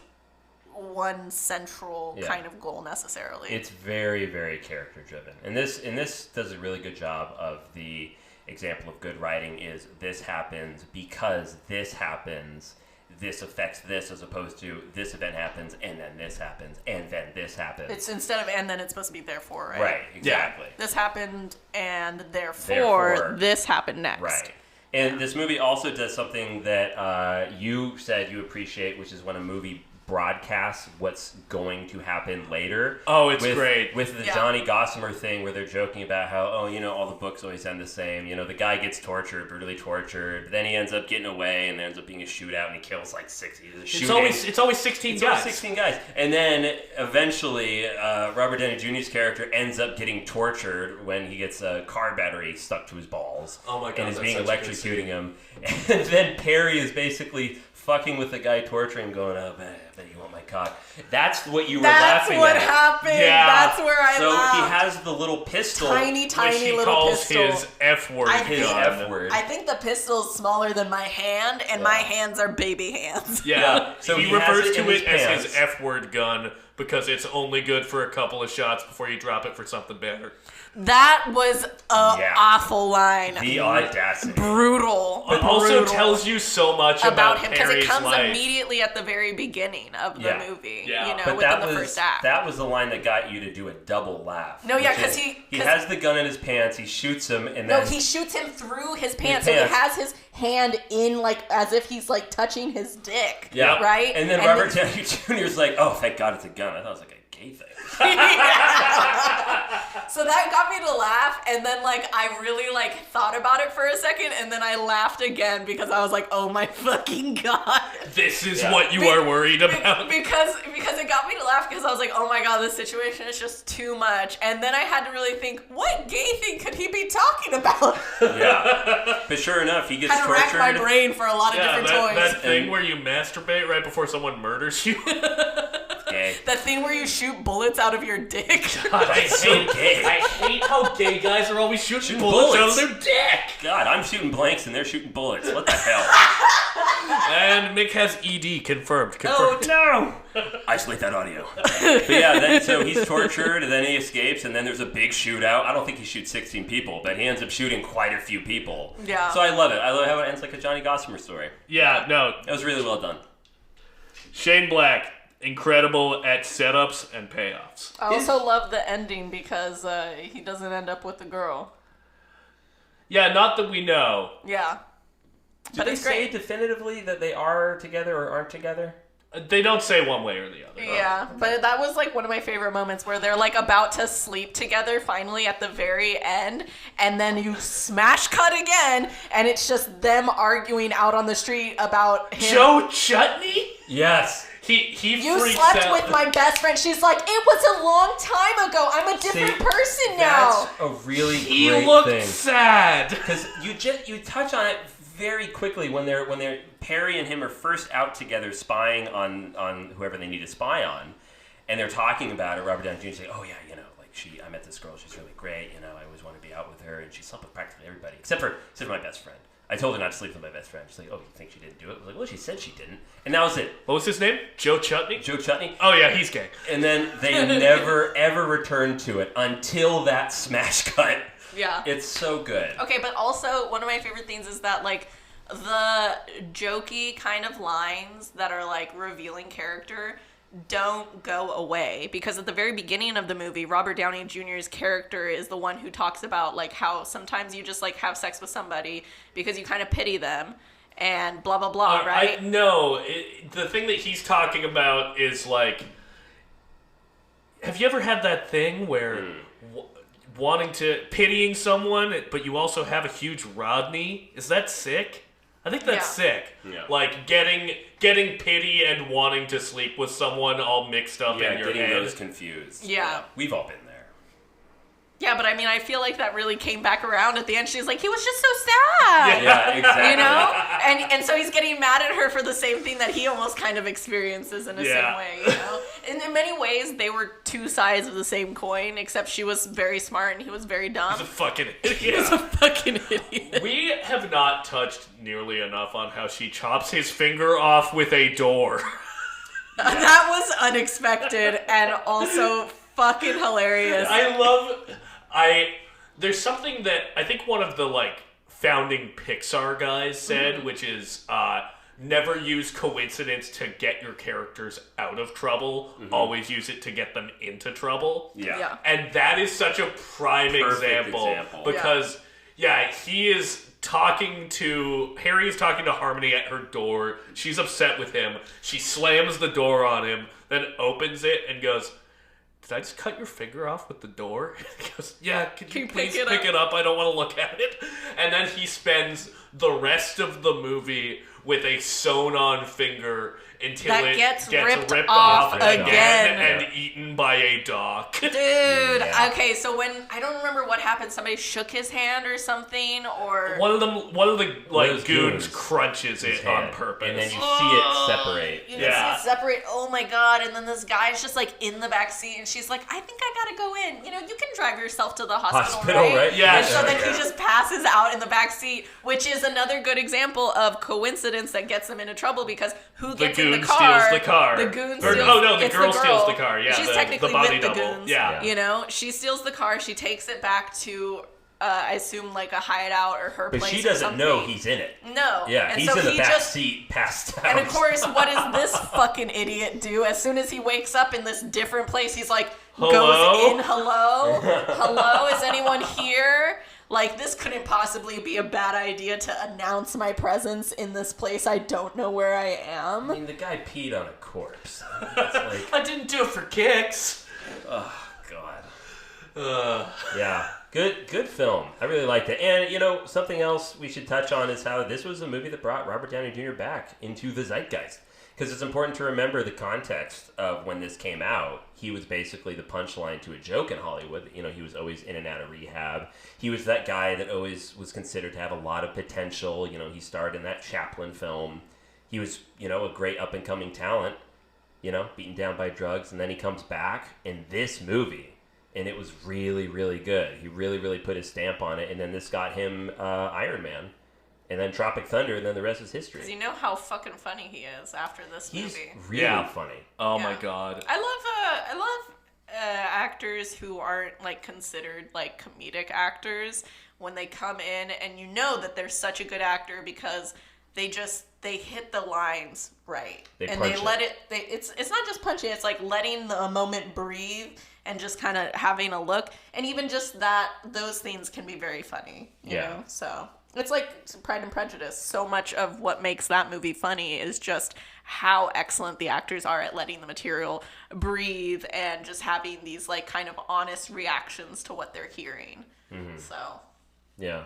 one central kind of goal necessarily. It's very, very character driven. And this does a really good job of the example of good writing is this happens because this happens. This affects this as opposed to this event happens and then this happens and then this happens. It's instead of and then it's supposed to be therefore, right? Right, exactly. This happened and therefore this happened next. Right. And this movie also does something that you said you appreciate, which is when a movie broadcasts what's going to happen later. Oh, it's great. With the Johnny Gossamer thing where they're joking about how, all the books always end the same. The guy gets brutally tortured, but then he ends up getting away and there ends up being a shootout and he kills like 60. It's always 16 guys. 16 guys. And then eventually Robert Downey Jr.'s character ends up getting tortured when he gets a car battery stuck to his balls. Oh my God, and is that's being such a good electrocuting him. And then Perry is basically fucking with the guy torturing him, going, oh, man, I bet you want my cock. That's what you were laughing That's what at. happened. Yeah. That's where I So laughed. he has the little pistol. Tiny Which he little calls pistol. his F word. His F word. I think the pistol's smaller than my hand, and my hands are baby hands. Yeah. So he he has refers it to in his it as pants. his F word gun because it's only good for a couple of shots before you drop it for something better. That was a awful line. The audacity. Brutal. It also Brutal tells you so much about him because Perry's it comes life. immediately at the very beginning of the movie. Yeah. But within that the was first act. that was the line that got you to do a double laugh. No, yeah, which 'cause is he has the gun in his pants. He shoots him, and No, then he shoots him through his pants, pants. so he has his hand in, like, as if he's, like, touching his dick. yeah, Right? And then Robert Downey Jr. is like, "Oh, thank God, it's a gun." I thought it was like a gay thing. So that got me to laugh, and then, like, I really, like, thought about it for a second, and then I laughed again because I was like, oh my fucking God. This is what you are worried about. Because it got me to laugh because I was like, oh my God, this situation is just too much. And then I had to really think, what gay thing could he be talking about? Yeah, but sure enough, he gets Had to tortured. rack my brain for a lot of different toys. That thing where you masturbate right before someone murders you. Gay. That thing where you shoot bullets out of your dick. God, I so gay. hate how gay guys are always shooting bullets out of their dick. God, I'm shooting blanks and they're shooting bullets. What the hell? And Mick has ED confirmed. Oh no! Isolate that audio. But yeah, so he's tortured, and then he escapes, and then there's a big shootout. I don't think he shoots 16 people, but he ends up shooting quite a few people. Yeah. So I love it. I love how it ends like a Johnny Gossamer story. Yeah, no. It was really well done. Shane Black, incredible at setups and payoffs. I also love the ending because he doesn't end up with the girl. Yeah, not that we know. Yeah. Do But they it's say great. definitively that they are together or aren't together? They don't say one way or the other. Yeah, but that was like one of my favorite moments where they're like about to sleep together finally at the very end, and then you smash cut again, and it's just them arguing out on the street about him. Joe Chutney? Yes. He You freaks slept out. with my best friend. She's like, it was a long time ago. I'm a different person now. That's a really He great looked thing. sad. Because you touch on it very quickly when they're Perry and him are first out together spying on whoever they need to spy on, and they're talking about it. Robert Downey Jr. saying, "Oh yeah, like I met this girl. She's really great. I always want to be out with her, and she slept with practically everybody except for my best friend. I told her not to sleep with my best friend. She's like, oh, you think she didn't do it? I was like, well, she said she didn't, and that was it. What was his name? Joe Chutney? Joe Chutney. Oh yeah, he's gay. And then they never ever returned to it until that smash cut. Yeah. It's so good. Okay, but also one of my favorite things is that like the jokey kind of lines that are like revealing character don't go away, because at the very beginning of the movie, Robert Downey Jr.'s character is the one who talks about like how sometimes you just like have sex with somebody because you kind of pity them and blah blah blah, right? The thing that he's talking about is like, have you ever had that thing where pitying someone, but you also have a huge Rodney? Is that sick? I think that's sick. Yeah. Like getting pity and wanting to sleep with someone all mixed up in your getting head. those confused. Yeah. We've all been there. Yeah, but I mean, I feel like that really came back around at the end. She's like, he was just so sad. Yeah, exactly. You know? And so he's getting mad at her for the same thing that he almost kind of experiences in the same way, you know? And in many ways, they were two sides of the same coin, except she was very smart and he was very dumb. He's a fucking idiot. He was a fucking idiot. We have not touched nearly enough on how she chops his finger off with a door. That was unexpected and also fucking hilarious. There's something that I think one of the like founding Pixar guys said, which is never use coincidence to get your characters out of trouble. Always use it to get them into trouble. Yeah. And that is such a prime example because he is talking to Harry is talking to Harmony at her door. She's upset with him. She slams the door on him, then opens it and goes, did I just cut your finger off with the door? He goes, yeah, could you please pick it up? I don't want to look at it. And then he spends the rest of the movie with a sewn-on finger until it gets ripped off again and eaten by a dog. Dude, okay, so when, I don't remember what happened, somebody shook his hand or something, or... One of the goons crunches it on purpose. And then you see it separate. You see it separate, oh my god, and then this guy's just like in the back seat, and she's like, I think I gotta go in. You know, you can drive yourself to the hospital, right? Yeah. And so then he just passes out in the back seat, which is another good example of coincidence that gets him into trouble, because who gets in the car? Steals the car. The goon steals the girl steals the car. Yeah, she's the technically body with the double. goons. Yeah. You know, she steals the car, she takes it back to I assume like a hideout or her place. But she doesn't know he's in it. No. Yeah, and he's so in the he back seat, passed out. And of course, what does this fucking idiot do? As soon as he wakes up in this different place, he's like, goes in, hello, is anyone here? Like, this couldn't possibly be a bad idea to announce my presence in this place. I don't know where I am. I mean, the guy peed on a corpse. It's like, I didn't do it for kicks. Oh, God. Yeah. Good film. I really liked it. And, you know, something else we should touch on is how this was a movie that brought Robert Downey Jr. back into the zeitgeist. Because it's important to remember the context of when this came out. He was basically the punchline to a joke in Hollywood. You know, he was always in and out of rehab. He was that guy that always was considered to have a lot of potential. You know, he starred in that Chaplin film. He was, you know, a great up-and-coming talent. beaten down by drugs, and then he comes back in this movie, and it was really, really good. He really, really put his stamp on it, and then this got him Iron Man, and then Tropic Thunder, and then the rest is history. Because you know how fucking funny he is after this He's movie. really funny. Oh my god. I love actors who aren't like considered like comedic actors when they come in, and you know that they're such a good actor because they hit the lines right, and they let it. It's not just punching; it's like letting the moment breathe and just kind of having a look, and even just that, those things can be very funny. You know? So it's like Pride and Prejudice. So much of what makes that movie funny is just how excellent the actors are at letting the material breathe and just having these like kind of honest reactions to what they're hearing. So yeah,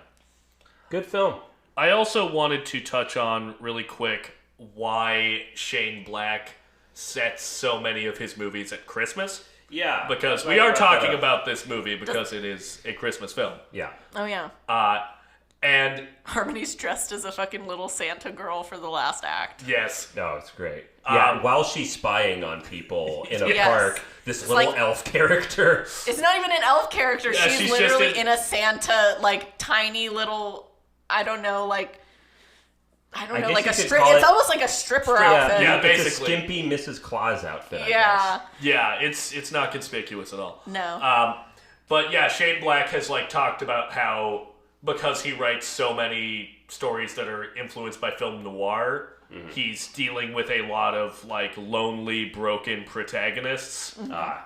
good film. I also wanted to touch on really quick why Shane Black sets so many of his movies at Christmas. Yeah, Because we are talking about this movie because it is a Christmas film. Yeah. oh yeah, And Harmony's dressed as a fucking little Santa girl for the last act. yes, No, it's great. Yeah, while she's spying on people in a park, this It's little like- elf character. It's not even an elf character. Yeah, she's she's literally just in a Santa, like, tiny little, I don't know, like guess like you a could strip. call It's it- almost like a stripper outfit. yeah, It's basically. a skimpy Mrs. Claus outfit. I Yeah. yeah, it's not conspicuous at all. No. But yeah, Shane Black has like talked about how because he writes so many stories that are influenced by film noir, he's dealing with a lot of like lonely, broken protagonists.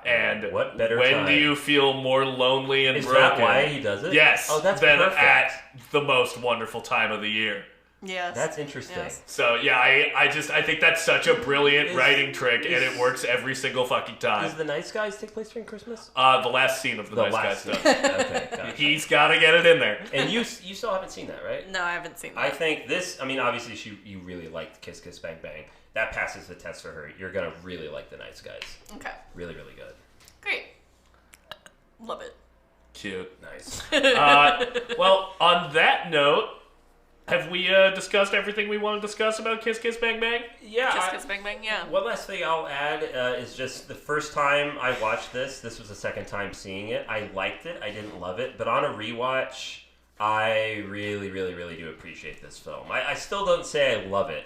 And what better when time? do you feel more lonely and Is broken? that why he does it? Yes. Oh, that's than perfect. at the most wonderful time of the year. Yes. That's interesting. Yes. So yeah, I think that's such a brilliant writing trick, and it works every single fucking time. Does The Nice Guys take place during Christmas? The last scene of the Nice Guys scene. stuff. Okay, gotcha. He's got to get it in there. And you still haven't seen that, right? No, I haven't seen that. I think this, I mean, obviously you really liked Kiss Kiss Bang Bang. That passes the test for her. You're going to really like The Nice Guys. Okay. Really, really good. Great. Love it. Cute. Nice. Well, on that note, have we discussed everything we want to discuss about Kiss Kiss Bang Bang? Yeah. Kiss Kiss Bang Bang, yeah. One last thing I'll add is just the first time I watched this was the second time seeing it. I liked it. I didn't love it. But on a rewatch, I really, really, really do appreciate this film. I still don't say I love it,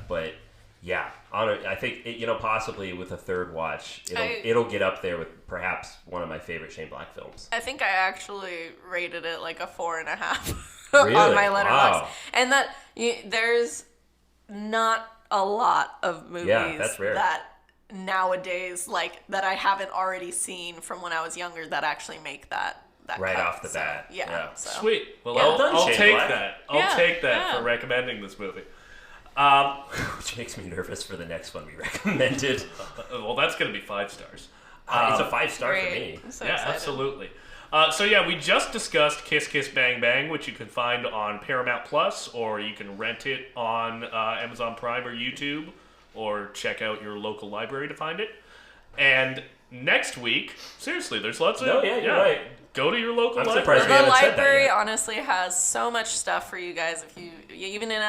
but yeah, I think possibly with a third watch, it'll get up there with perhaps one of my favorite Shane Black films. I think I actually rated it like a 4.5 Really? on my Letterboxd. Wow. And that there's not a lot of movies that's rare. that nowadays that I haven't already seen from when I was younger that actually make that Right cut. off the So, bat. Yeah. So. Sweet. Well, Well done, I'll Shane take Black. that. I'll Yeah, take that yeah. for recommending this movie. Which makes me nervous for the next one we recommended. Well, that's going to be 5 stars. It's a 5-star for Great. me. I'm so Yeah, excited. absolutely. So yeah, we just discussed Kiss Kiss Bang Bang, which you can find on Paramount Plus, or you can rent it on Amazon Prime or YouTube, or check out your local library to find it. And next week, seriously, there's lots of... No, yeah, you're right. Go to your local I'm library. surprised we The haven't said that library yet. honestly has so much stuff for you guys. If you even in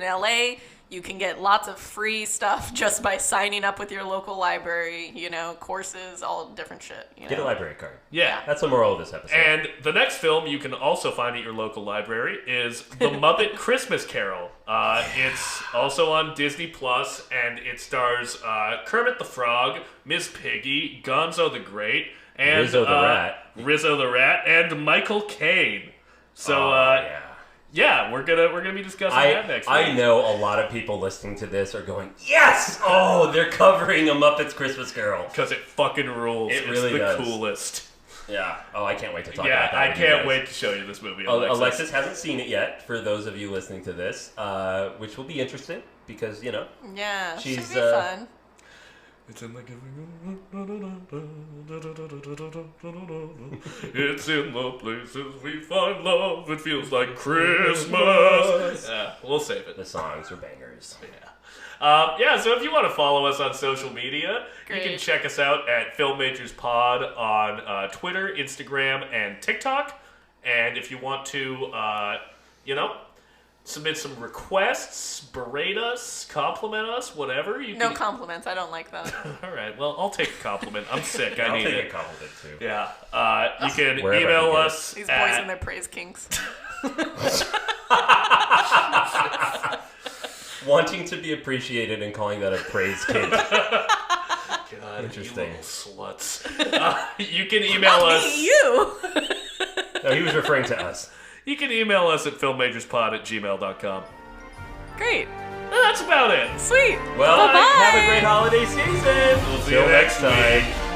LA, you can get lots of free stuff just by signing up with your local library. Courses, all different shit. Get a library card. Yeah. That's the moral of this episode. And the next film you can also find at your local library is The Muppet Christmas Carol. It's also on Disney Plus, and it stars Kermit the Frog, Miss Piggy, Gonzo the Great, and Rizzo the Rat, and Michael Caine. So yeah. yeah, we're gonna be discussing that next week. I know a lot of people listening to this are going, yes! Oh, they're covering a Muppets Christmas Carol. Because it fucking rules. It It's really the does. coolest. Yeah. Oh, I can't wait to talk Yeah, about that. I with you can't guys. wait to show you this movie, Alexis hasn't seen it yet, for those of you listening to this, which will be interesting because, Yeah, She's, should be fun. It's in the It's in the places we find love. It feels like Christmas. Yeah, we'll save it. the songs are bangers. Yeah, so if you want to follow us on social media, you can Great. check us out at Filmmakers Pod on Twitter, Instagram, and TikTok. And if you want to, submit some requests, berate us, compliment us, whatever. No compliments. I don't like that. All right. Well, I'll take a compliment. I'm sick. I I'll need take it. a compliment too. Yeah. You can Wherever I email can get us. These boys and their praise kinks. Wanting to be appreciated and calling that a praise kink. God, Interesting. You little sluts. You can email us. You. No, he was referring to us. You can email us at filmmagerspod@gmail.com. Great. And that's about it. Sweet. Well, Bye-bye. have a great holiday season. We'll see you Till next next time. week.